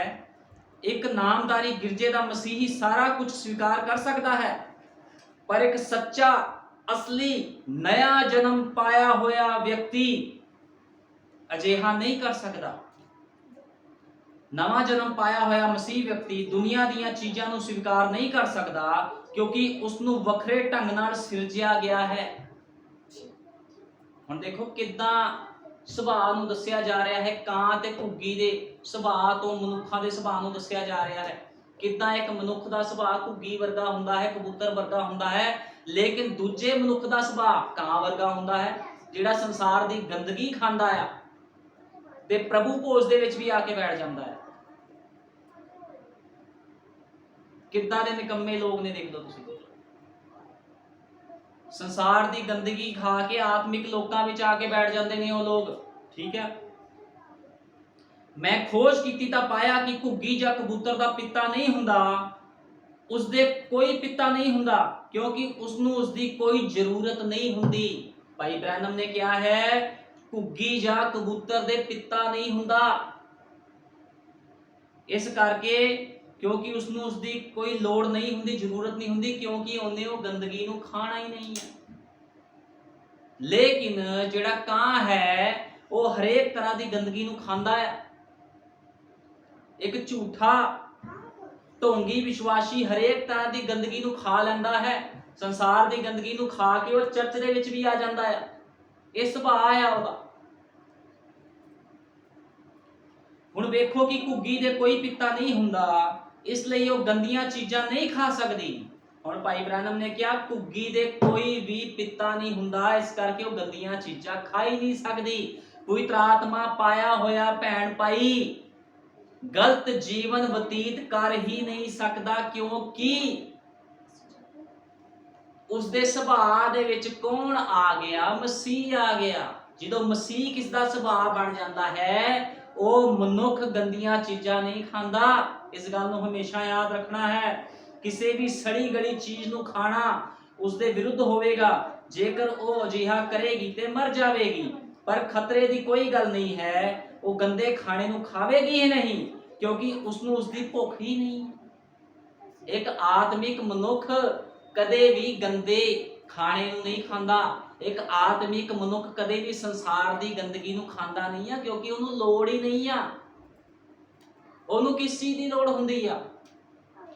एक नामदारी गिरजे का मसीही सारा कुछ स्वीकार कर सकता है, पर एक सच्चा असली नया जन्म पाया होया व्यक्ति अजिहा नहीं कर सकता। नवा जन्म पाया होया मसीह व्यक्ति दुनिया दीयां चीज़ां नूं स्वीकार नहीं कर सकता, क्योंकि उसनूं वखरे ढंग नाल सिरजिया गया है। हुण देखो किदां सुभाव नूं दस्सिया जा रहा है, कां ते घुग्गी दे सुभाव तो मनुखा दे सुभाव नूं दस्सिया जा रहा है। किदां एक मनुख दा सुभाव घुग्गी वर्गा हुंदा है, कबूतर वर्गा हुंदा है, लेकिन दूजे मनुख दा सुभाव कां वर्गा हुंदा है, जिहड़ा संसार दी गंदगी खांदा है ते प्रभु भोज दे विच भी आके बैठ जांदा है। किदां दे निकम्मे लोग ने, देख लो तुसीं। संसार की गंदगी खा के आत्मिक लोगों में आके बैठ जाते हैं वो लोग, ठीक है। मैं खोज की तो पाया कि घुग्गी या कबूतर का पिता नहीं हुंदा, ਉਸਦੇ ਕੋਈ ਪਿਤਾ ਨਹੀਂ ਹੁੰਦਾ, ਕਿਉਂਕਿ ਉਸਨੂੰ ਉਸਦੀ ਕੋਈ ਜ਼ਰੂਰਤ ਨਹੀਂ ਹੁੰਦੀ। ਭਾਈ ਬ੍ਰੈਨਮ ਨੇ ਕਿਹਾ ਹੈ ਘੁੱਗੀ ਜਾਂ ਕਬੂਤਰ ਦੇ ਪਿਤਾ ਨਹੀਂ ਹੁੰਦਾ, ਇਸ ਕਰਕੇ ਕਿਉਂਕਿ ਉਸਨੂੰ ਉਸਦੀ ਕੋਈ ਲੋੜ ਨਹੀਂ ਹੁੰਦੀ, ਜ਼ਰੂਰਤ ਨਹੀਂ ਹੁੰਦੀ, ਕਿਉਂਕਿ ਉਹਨੇ ਉਹ ਗੰਦਗੀ ਨੂੰ ਖਾਣਾ ਹੀ ਨਹੀਂ ਹੈ। ਲੇਕਿਨ ਜਿਹੜਾ ਕਾਂ ਹੈ ਉਹ ਹਰੇਕ ਤਰ੍ਹਾਂ ਦੀ ਗੰਦਗੀ ਨੂੰ ਖਾਂਦਾ ਹੈ। ਇੱਕ ਝੂਠਾ ਢੋਂਗੀ ਵਿਸ਼ਵਾਸੀ ਹਰੇਕ ਤਰ੍ਹਾਂ ਦੀ ਗੰਦਗੀ ਨੂੰ ਖਾ ਲੈਂਦਾ ਹੈ। ਸੰਸਾਰ ਦੀ ਗੰਦਗੀ ਨੂੰ ਖਾ ਕੇ ਉਹ ਚਰਚ ਦੇ ਵਿੱਚ ਵੀ ਆ ਜਾਂਦਾ ਹੈ। ਇਹ ਸੁਭਾਅ ਆ ਉਹਦਾ। ਹੁਣ ਵੇਖੋ ਕਿ ਘੁੱਗੀ ਦੇ ਕੋਈ ਪਿਤਾ ਨਹੀਂ ਹੁੰਦਾ, ਇਸ ਲਈ ਉਹ ਗੰਦੀਆਂ ਚੀਜ਼ਾਂ ਨਹੀਂ ਖਾ ਸਕਦੀ। ਹੁਣ ਭਾਈ ਬ੍ਰੈਨਮ ਨੇ ਕਿਹਾ ਘੁੱਗੀ ਦੇ ਕੋਈ ਵੀ ਪਿਤਾ ਨਹੀਂ ਹੁੰਦਾ, ਇਸ ਕਰਕੇ ਉਹ ਗੰਦੀਆਂ ਚੀਜ਼ਾਂ ਖਾ ਹੀ ਨਹੀਂ ਸਕਦੀ। ਪਵਿੱਤਰ ਆਤਮਾ ਪਾਇਆ ਹੋਇਆ ਭੈਣ ਭਾਈ ਗਲਤ ਜੀਵਨ ਬਤੀਤ ਕਰ ਹੀ ਨਹੀਂ ਸਕਦਾ, ਕਿਉਂਕਿ ਉਸਦੇ ਸੁਭਾਅ ਦੇ ਵਿੱਚ ਕੌਣ ਆ ਗਿਆ? ਮਸੀਹ ਆ ਗਿਆ। ਜਦੋਂ ਮਸੀਹ ਕਿਸ ਦਾ ਸੁਭਾਅ ਬਣ ਜਾਂਦਾ ਹੈ, ਉਹ ਮਨੁੱਖ ਗੰਦੀਆਂ ਚੀਜ਼ਾਂ ਨਹੀਂ ਖਾਂਦਾ। ਇਸ ਗੱਲ ਨੂੰ ਹਮੇਸ਼ਾ ਯਾਦ ਰੱਖਣਾ ਹੈ। ਕਿਸੇ ਵੀ ਸੜੀ ਗਲੀ ਚੀਜ਼ ਨੂੰ ਖਾਣਾ ਉਸਦੇ ਵਿਰੁੱਧ ਹੋਵੇਗਾ। ਜੇਕਰ ਉਹ ਅਜਿਹਾ ਕਰੇਗੀ ਤੇ ਮਰ ਜਾਵੇਗੀ, ਪਰ ਖਤਰੇ ਦੀ ਕੋਈ ਗੱਲ ਨਹੀਂ ਹੈ। ਉਹ ਗੰਦੇ ਖਾਣੇ ਨੂੰ ਖਾਵੇਗੀ ਹੀ ਨਹੀਂ, ਕਿਉਂਕਿ ਉਸਨੂੰ ਉਸਦੀ ਭੁੱਖ ਹੀ ਨਹੀਂ। ਇੱਕ ਆਤਮਿਕ ਮਨੁੱਖ ਕਦੇ ਵੀ ਗੰਦੇ ਖਾਣੇ ਨੂੰ ਨਹੀਂ ਖਾਂਦਾ। ਇੱਕ ਆਤਮਿਕ ਮਨੁੱਖ ਕਦੇ ਵੀ ਸੰਸਾਰ ਦੀ ਗੰਦਗੀ ਨੂੰ ਖਾਂਦਾ ਨਹੀਂ ਆ, ਕਿਉਂਕਿ ਉਹਨੂੰ ਲੋੜ ਹੀ ਨਹੀਂ ਆ। ਉਹਨੂੰ ਕਿਸ ਚੀਜ਼ ਦੀ ਲੋੜ ਹੁੰਦੀ ਆ?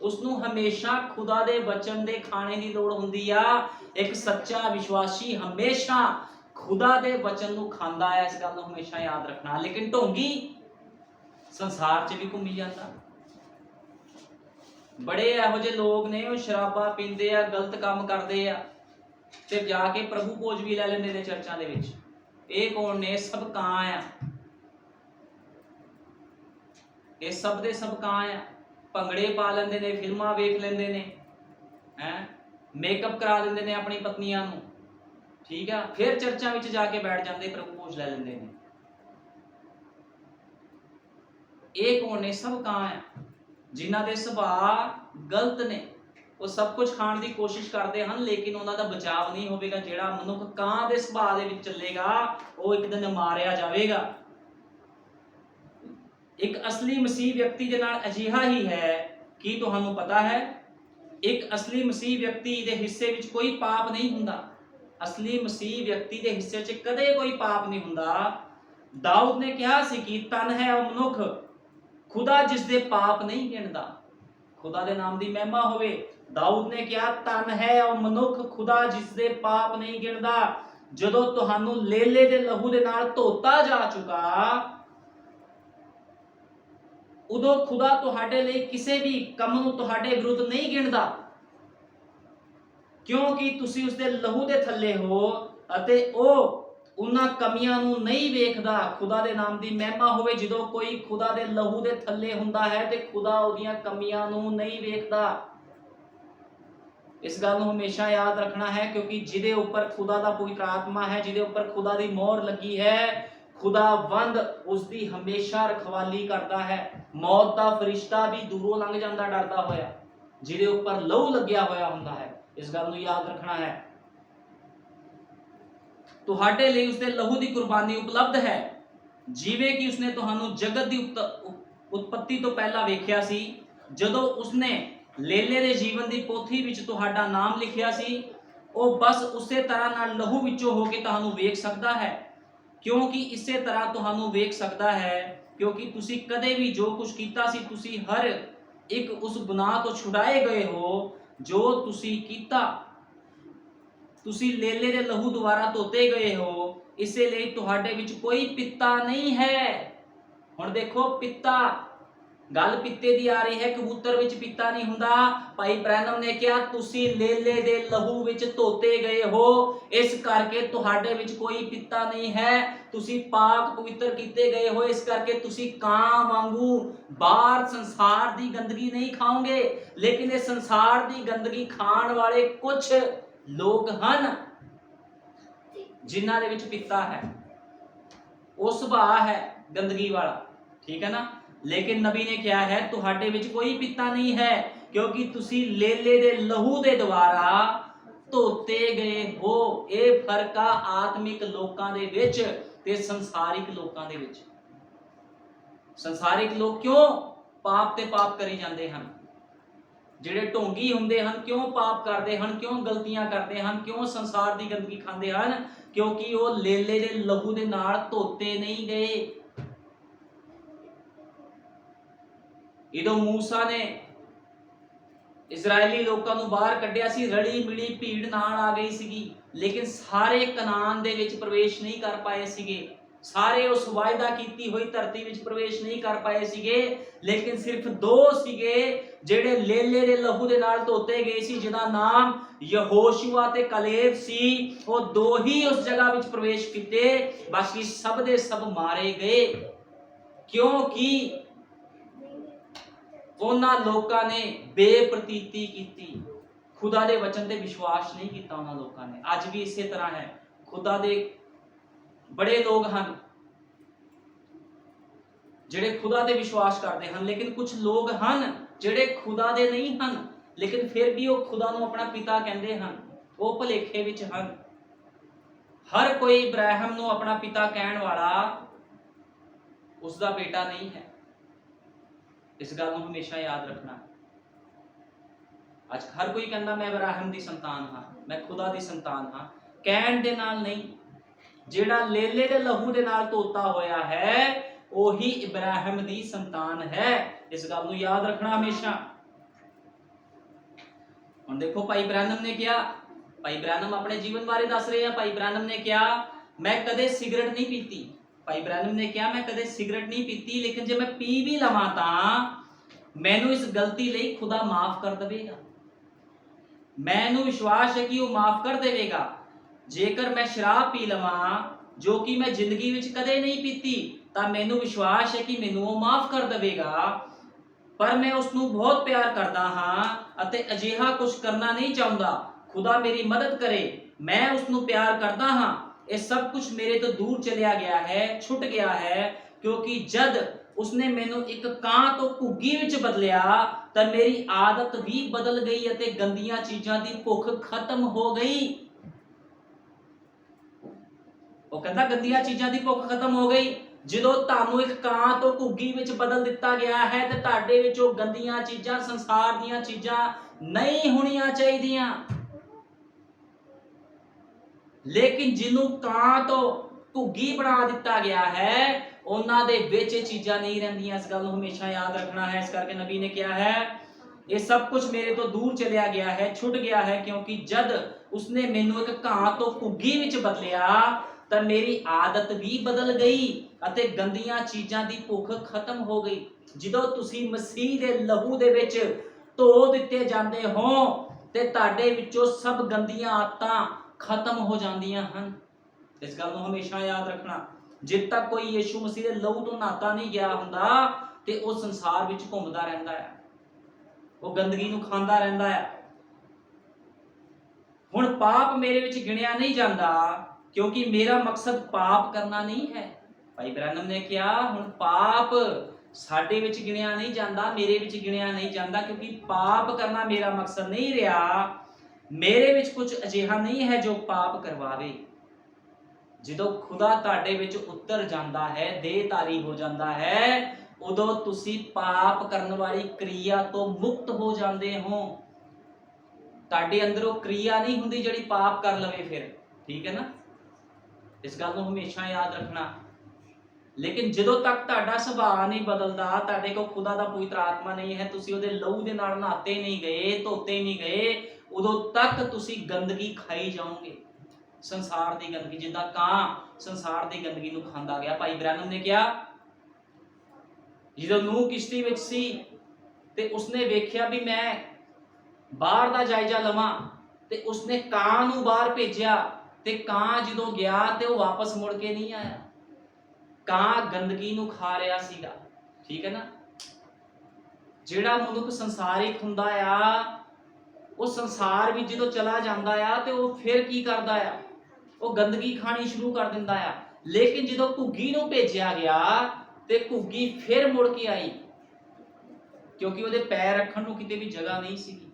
ਉਸਨੂੰ ਹਮੇਸ਼ਾ ਖੁਦਾ ਦੇ ਵਚਨ ਦੇ ਖਾਣੇ ਦੀ ਲੋੜ ਹੁੰਦੀ ਆ। ਇੱਕ ਸੱਚਾ ਵਿਸ਼ਵਾਸੀ ਹਮੇਸ਼ਾ ਖੁਦਾ ਦੇ ਵਚਨ ਨੂੰ ਖਾਂਦਾ ਹੈ। ਇਸ ਗੱਲ ਨੂੰ ਹਮੇਸ਼ਾ ਯਾਦ ਰੱਖਣਾ। ਲੇਕਿਨ ਢੋਂਗੀ ਸੰਸਾਰ 'ਚ ਵੀ ਘੁੰਮੀ ਜਾਂਦਾ। ਬੜੇ ਇਹੋ ਜਿਹੇ ਲੋਕ ਨੇ, ਉਹ ਸ਼ਰਾਬਾਂ ਪੀਂਦੇ ਆ, ਗਲਤ ਕੰਮ ਕਰਦੇ ਆ, ਤੇ ਜਾ ਕੇ ਪ੍ਰਭੂ ਭੋਜ ਵੀ ਲੈ ਲੈਂਦੇ ਨੇ ਚਰਚਾਂ ਦੇ ਵਿੱਚ। ਇਹ ਕੌਣ ਨੇ? ਸਭ ਕਾਂ ਆ। ਇਹ ਸਭ ਦੇ ਸਭ ਕਾਂ ਆ। ਭੰਗੜੇ ਪਾ ਲੈਂਦੇ ਨੇ, ਫਿਲਮਾਂ ਵੇਖ ਲੈਂਦੇ ਨੇ, ਮੇਕਅਪ ਕਰਾ ਦਿੰਦੇ ਨੇ ਆਪਣੀ ਪਤਨੀਆਂ ਨੂੰ, ਠੀਕ ਆ, ਫਿਰ ਚਰਚਾਂ ਵਿੱਚ ਜਾ ਕੇ ਬੈਠ ਜਾਂਦੇ, ਪ੍ਰਭੂ ਭੋਜ ਲੈ ਲੈਂਦੇ ਨੇ। ਇਹ ਕੌਣ ਨੇ? ਸਭ ਕਾਂ ਆ, ਜਿਨ੍ਹਾਂ ਦੇ ਸੁਭਾਅ ਗਲਤ ਨੇ। ਉਹ ਸਭ ਕੁਝ ਖਾਣ ਦੀ ਕੋਸ਼ਿਸ਼ ਕਰਦੇ ਹਨ, ਲੇਕਿਨ ਉਹਨਾਂ ਦਾ ਬਚਾਅ ਨਹੀਂ ਹੋਵੇਗਾ। ਜਿਹੜਾ ਮਨੁੱਖ ਕਾਂ ਦੇ ਸੁਭਾਅ ਦੇ ਵਿੱਚ ਚੱਲੇਗਾ, ਉਹ ਇੱਕ ਦਿਨ ਮਾਰਿਆ ਜਾਵੇਗਾ। ਇੱਕ ਅਸਲੀ ਮਸੀਹ ਵਿਅਕਤੀ ਦੇ ਨਾਲ ਅਜਿਹਾ ਹੀ ਹੈ। ਕੀ ਤੁਹਾਨੂੰ ਪਤਾ ਹੈ? ਇੱਕ ਅਸਲੀ ਮਸੀਹ ਵਿਅਕਤੀ ਦੇ ਹਿੱਸੇ ਵਿੱਚ ਕੋਈ ਪਾਪ ਨਹੀਂ ਹੁੰਦਾ। ਅਸਲੀ ਮਸੀਹ ਵਿਅਕਤੀ ਦੇ ਹਿੱਸੇ 'ਚ ਕਦੇ ਕੋਈ ਪਾਪ ਨਹੀਂ ਹੁੰਦਾ। ਦਾਊਦ ਨੇ ਕਿਹਾ ਸੀ ਕਿ ਧਨ ਹੈ ਉਹ ਮਨੁੱਖ ਖੁਦਾ ਜਿਸ ਦੇ ਪਾਪ ਨਹੀਂ ਗਿਣਦਾ। ਖੁਦਾ ਦੇ ਨਾਮ ਦੀ ਮਹਿਮਾ ਹੋਵੇ। ਦਾਊਦ ਨੇ ਕਿਹਾ ਧਨ ਹੈ ਉਹ ਮਨੁੱਖ ਖੁਦਾ ਜਿਸ ਦੇ ਪਾਪ ਨਹੀਂ ਗਿਣਦਾ। ਜਦੋਂ ਤੁਹਾਨੂੰ ਲੇਲੇ ਦੇ ਲਹੂ ਦੇ ਨਾਲ ਧੋਤਾ ਜਾ ਚੁੱਕਾ, ਉਦੋਂ ਖੁਦਾ ਤੁਹਾਡੇ ਲਈ ਕਿਸੇ ਵੀ ਕੰਮ ਨੂੰ ਤੁਹਾਡੇ ਵਿਰੁੱਧ ਨਹੀਂ ਗਿਣਦਾ, ਕਿਉਂਕਿ ਤੁਸੀਂ ਉਸਦੇ ਲਹੂ ਦੇ ਥੱਲੇ ਹੋ ਅਤੇ ਉਹ ਉਹਨਾਂ ਕਮੀਆਂ ਨੂੰ ਨਹੀਂ ਵੇਖਦਾ। ਖੁਦਾ ਦੇ ਨਾਮ ਦੀ ਮਹਿਮਾ ਹੋਵੇ। ਜਦੋਂ ਕੋਈ ਖੁਦਾ ਦੇ ਲਹੂ ਦੇ ਥੱਲੇ ਹੁੰਦਾ ਹੈ ਤੇ ਖੁਦਾ ਉਹਦੀਆਂ ਕਮੀਆਂ ਨੂੰ ਨਹੀਂ ਵੇਖਦਾ। ਇਸ ਗੱਲ ਨੂੰ ਹਮੇਸ਼ਾ ਯਾਦ ਰੱਖਣਾ ਹੈ, ਕਿਉਂਕਿ ਜਿਹਦੇ ਉੱਪਰ ਖੁਦਾ ਦਾ ਪਵਿੱਤਰ ਆਤਮਾ ਹੈ, ਜਿਹਦੇ ਉੱਪਰ ਖੁਦਾ ਦੀ ਮੋਹਰ ਲੱਗੀ ਹੈ, ਖੁਦਾਵੰਦ ਉਸ ਦੀ ਹਮੇਸ਼ਾ ਰਖਵਾਲੀ ਕਰਦਾ ਹੈ। ਮੌਤ ਦਾ ਫਰਿਸ਼ਤਾ ਵੀ ਦੂਰੋਂ ਲੰਘ ਜਾਂਦਾ ਡਰਦਾ ਹੋਇਆ, ਜਿਹਦੇ ਉੱਪਰ ਲਹੂ ਲੱਗਿਆ ਹੋਇਆ ਹੁੰਦਾ ਹੈ। ਇਸ ਗੱਲ ਨੂੰ ਯਾਦ ਰੱਖਣਾ ਹੈ। ਤੁਹਾਡੇ ਲਈ ਉਸਦੇ ਲਹੂ ਦੀ ਕੁਰਬਾਨੀ ਉਪਲਬਧ ਹੈ। ਜਿਵੇਂ ਕਿ ਉਸਨੇ ਤੁਹਾਨੂੰ ਜਗਤ ਦੀ ਉਤਪਤੀ ਤੋਂ ਪਹਿਲਾਂ ਵੇਖਿਆ ਸੀ, ਜਦੋਂ ਉਸਨੇ ਲੇਲੇ ਦੇ ਜੀਵਨ ਦੀ ਪੋਥੀ ਵਿੱਚ ਤੁਹਾਡਾ ਨਾਮ ਲਿਖਿਆ ਸੀ, ਉਹ ਬਸ ਉਸੇ ਤਰ੍ਹਾਂ ਨਾਲ ਲਹੂ ਵਿੱਚੋਂ ਹੋ ਕੇ ਤੁਹਾਨੂੰ ਵੇਖ ਸਕਦਾ ਹੈ। ਕਿਉਂਕਿ ਇਸੇ ਤਰ੍ਹਾਂ ਤੁਹਾਨੂੰ ਵੇਖ ਸਕਦਾ ਹੈ, ਕਿਉਂਕਿ ਤੁਸੀਂ ਕਦੇ ਵੀ ਜੋ ਕੁਝ ਕੀਤਾ ਸੀ, ਤੁਸੀਂ ਹਰ ਇੱਕ ਉਸ ਗੁਨਾਹ ਤੋਂ ਛੁਡਾਏ ਗਏ ਹੋ ਜੋ ਤੁਸੀਂ ਕੀਤਾ। ਤੁਸੀਂ ਲੇਲੇ ਦੇ ਲਹੂ ਦੁਆਰਾ ਧੋਤੇ ਗਏ ਹੋ। ਇਸੇ ਲਈ ਤੁਹਾਡੇ ਵਿੱਚ ਕੋਈ ਪਿੱਤਾ ਨਹੀਂ ਹੈ। ਹੁਣ ਦੇਖੋ, ਪਿੱਤਾ, ਗੱਲ ਪਿੱਤੇ ਦੀ ਆ ਰਹੀ ਹੈ, ਕਬੂਤਰ ਵਿੱਚ ਪਿੱਤਾ ਨਹੀਂ ਹੁੰਦਾ। ਭਾਈ ਬ੍ਰੈਨਮ ਨੇ ਕਿਹਾ ਤੁਸੀਂ ਲੇਲੇ ਦੇ ਲਹੂ ਵਿੱਚ ਧੋਤੇ ਗਏ ਹੋ, ਇਸ ਕਰਕੇ ਤੁਹਾਡੇ ਵਿੱਚ ਕੋਈ ਪਿੱਤਾ ਨਹੀਂ ਹੈ। ਤੁਸੀਂ ਪਾਕ ਪਵਿੱਤਰ ਕੀਤੇ ਗਏ ਹੋ, ਇਸ ਕਰਕੇ ਤੁਸੀਂ ਕਾਂ ਵਾਂਗੂ ਬਾਹਰ ਸੰਸਾਰ ਦੀ ਗੰਦਗੀ ਨਹੀਂ ਖਾਓਗੇ। ਲੇਕਿਨ ਇਹ ਸੰਸਾਰ ਦੀ ਗੰਦਗੀ ਖਾਣ ਵਾਲੇ ਕੁਝ ਲੋਕ ਹਨ ਜਿਨ੍ਹਾਂ ਦੇ ਵਿੱਚ ਪਿੱਤਾ ਹੈ, ਉਹ ਸੁਭਾਅ ਹੈ ਗੰਦਗੀ ਵਾਲਾ, ਠੀਕ ਹੈ ਨਾ। ਲੇਕਿਨ ਨਬੀ ਨੇ ਕਿਹਾ ਹੈ ਤੁਹਾਡੇ ਵਿੱਚ ਕੋਈ ਪਿੱਤਾ ਨਹੀਂ ਹੈ, क्योंकि तुसी लेले दे लहू दे द्वारा धोते गए हो। ये फर्क आ आत्मिक लोकां दे विच ते संसारिक लोकां दे विच। संसारिक लोग क्यों पाप ते पाप करी जाते हैं, ਜਿਹੜੇ ਢੋਂਗੀ ਹੁੰਦੇ ਹਨ क्यों पाप करते हैं, क्यों गलतियां करते हैं, क्यों संसार की गंदगी खाते हैं, क्योंकि वो लेले दे लहू दे नाल धोते नहीं गए। ਜਦੋਂ मूसा ने इजरायली लोगों को बाहर कढ़िया सी, रली मिली भीड़ नाल आ गई सीगी, लेकिन सारे कनान दे विच प्रवेश नहीं कर पाए सीगे, सारे उस वायदा कीती हुई धरती विच प्रवेश नहीं कर पाए सीगे, लेकिन सिर्फ दो सीगे जेड़े लेले दे लहू दे नाल धोते गए सी, जिहदा नाम यहोशुआ ते कलेब सी। वो दो ही उस जगह विच प्रवेश कीते, बाकी सब दे सब मारे गए, क्योंकि उन्हां लोकां ने बेप्रतीति कीती, खुदा दे वचन ते विश्वास नहीं किया उन्हां लोकां ने। अज भी इसे तरह है, खुदा दे बड़े लोग हैं जेड़े खुदा दे विश्वास करते हैं, लेकिन कुछ लोग हैं जेड़े खुदा दे नहीं हैं, लेकिन फिर भी वो खुदा नूं अपना पिता कहते हैं, वो भुलेखे विच हैं। हर कोई इब्राहिम नूं अपना पिता कहण वाला उसका बेटा नहीं है, इस गल नूं हमेशा याद रखना। अज हर कोई कहता मैं इब्राहिम की संतान हाँ, मैं खुदा की संतान हाँ, कहण दे नाल नहीं। जेड़ा लेले दे लहू दे नाल धोता होया है ओही इब्राहिम दी संतान है, इस गल नूं याद रखना हमेशा। हुण देखो भाई ब्रैनम ने क्या, भाई ब्रैनम अपने जीवन बारे दस रहे हैं। भाई ब्रैनम ने क्या, मैं कदे सिगरेट नहीं पीती। भाई ब्रैनम ने क्या, मैं कदे सिगरेट नहीं पीती, लेकिन जे मैं पी भी लवां तां मैनू इस गलती लई खुदा माफ कर देवेगा। मैनू विश्वास है कि वो माफ कर देवेगा। जेकर मैं शराब पी लवां जो कि मैं जिंदगी विच कदे नहीं पीती, तां मैनू विश्वास है कि मैनू वो माफ कर देवेगा। पर मैं उसनू बहुत प्यार करता हाँ अते अजिहा कुछ करना नहीं चाहता। खुदा मेरी मदद करे, मैं उसनू प्यार करता हाँ। ये सब कुछ मेरे तो दूर चलिया गया है, छुट गया है, क्योंकि जद उसने मैनू एक कां तो घुग्गी विच बदलिया तां मेरी आदत भी बदल गई अते गंदियां चीज़ां दी भुख खत्म हो गई। वो कहता गंदियां चीज़ां दी भुख खत्म हो गई। ਜਦੋਂ ਤੁਹਾਨੂੰ ਇੱਕ ਕਾਂ ਤੋਂ ਘੁੱਗੀ ਵਿੱਚ ਬਦਲ ਦਿੱਤਾ ਗਿਆ ਹੈ ਤੇ ਤੁਹਾਡੇ ਵਿੱਚ ਉਹ ਗੰਦੀਆਂ ਚੀਜ਼ਾਂ, ਸੰਸਾਰ ਦੀਆਂ ਚੀਜ਼ਾਂ ਨਹੀਂ ਹੋਣੀਆਂ ਚਾਹੀਦੀਆਂ। ਲੇਕਿਨ ਜਿਹਨੂੰ ਕਾਂ ਤੋਂ ਘੁੱਗੀ ਬਣਾ ਦਿੱਤਾ ਗਿਆ ਹੈ ਉਹਨਾਂ ਦੇ ਵਿੱਚ ਇਹ ਚੀਜ਼ਾਂ ਨਹੀਂ ਰਹਿੰਦੀਆਂ। ਇਸ ਗੱਲ ਨੂੰ ਹਮੇਸ਼ਾ ਯਾਦ ਰੱਖਣਾ ਹੈ। ਇਸ ਕਰਕੇ ਨਬੀ ਨੇ ਕਿਹਾ ਹੈ ਇਹ सब कुछ मेरे तो दूर चलिया गया है, छुट गया है, क्योंकि जद उसने मैनू एक ਕਾਂ ਤੋਂ ਘੁੱਗੀ ਵਿੱਚ बदलिया तो मेरी आदत भी बदल गई अते गंदियां चीज़ां दी भुख खत्म हो गई। जदों तुसी मसीह दे लहू दे विच धो दिते जांदे हो ते तुहाडे विचों सब गंदियां आदतां खत्म हो जांदियां हन। इस गल नूं हमेशा याद रखना। जिद तक कोई यीशु मसीह दे लहू तो नहाता नहीं गया हुंदा ते वो संसार विच घुमदा रहिंदा है, वो गंदगी नूं खांदा रहिंदा है। हुण पाप मेरे विच गिणिया नहीं जांदा, क्योंकि मेरा मकसद पाप करना नहीं है। भाई ब्रैनम ने क्या, हुण पाप साडे विच गिणिया नहीं जांदा, मेरे विच गिणिया नहीं जांदा, क्योंकि पाप करना मेरा मकसद नहीं रहा। मेरे विच कुछ अजिहा नहीं है जो पाप करवावे। जदों खुदा तुहाडे विच उतर जांदा है, देहधारी हो जांदा है, उदों तुसी पाप करन वाली क्रिया तो मुक्त हो जांदे हो। तुहाडे अंदर वो क्रिया नहीं हुंदी जिहड़ी पाप कर लवे फिर, ठीक है ना। इस गल नूं हमेशा याद रखना। लेकिन जदों तक तुहाडा सुभाव नहीं बदलदा, तुहाडे कोल खुदा दा पवित्र आत्मा नहीं है, तुसीं उहदे लहू दे नाल नहाते नहीं गए, धोते नहीं गए, उदों तक तुसीं गंदगी खाई जाओगे, संसार दी गंदगी, जिद्दां कां संसार दी गंदगी नूं खांदा गया। भाई ब्रैनम ने क्या, जदों नूह किश्ती विच सी ते उसने वेख्या भी मैं बाहर दा जायजा लवां ते उसने कां नूं बाहर भेजिया ते कां जदों गया ते वो वापस मुड़ के नहीं आया। कां गंदगी नूं खा रहा सीगा, ठीक है ना। जिहड़ा मनुख संसारिक हुंदा आ वो संसार विच जदों चला जांदा आ ते वो फिर की करदा आ, वो गंदगी खानी शुरू कर दिंदा आ। लेकिन जदों घुग्गी नूं भेजिया गया ते घुग्गी फिर मुड़ के आई। क्योंकि ਉਹਦੇ ਪੈਰ ਰੱਖਣ ਨੂੰ ਕਿਤੇ ਵੀ ਜਗ੍ਹਾ ਨਹੀਂ ਸੀਗੀ,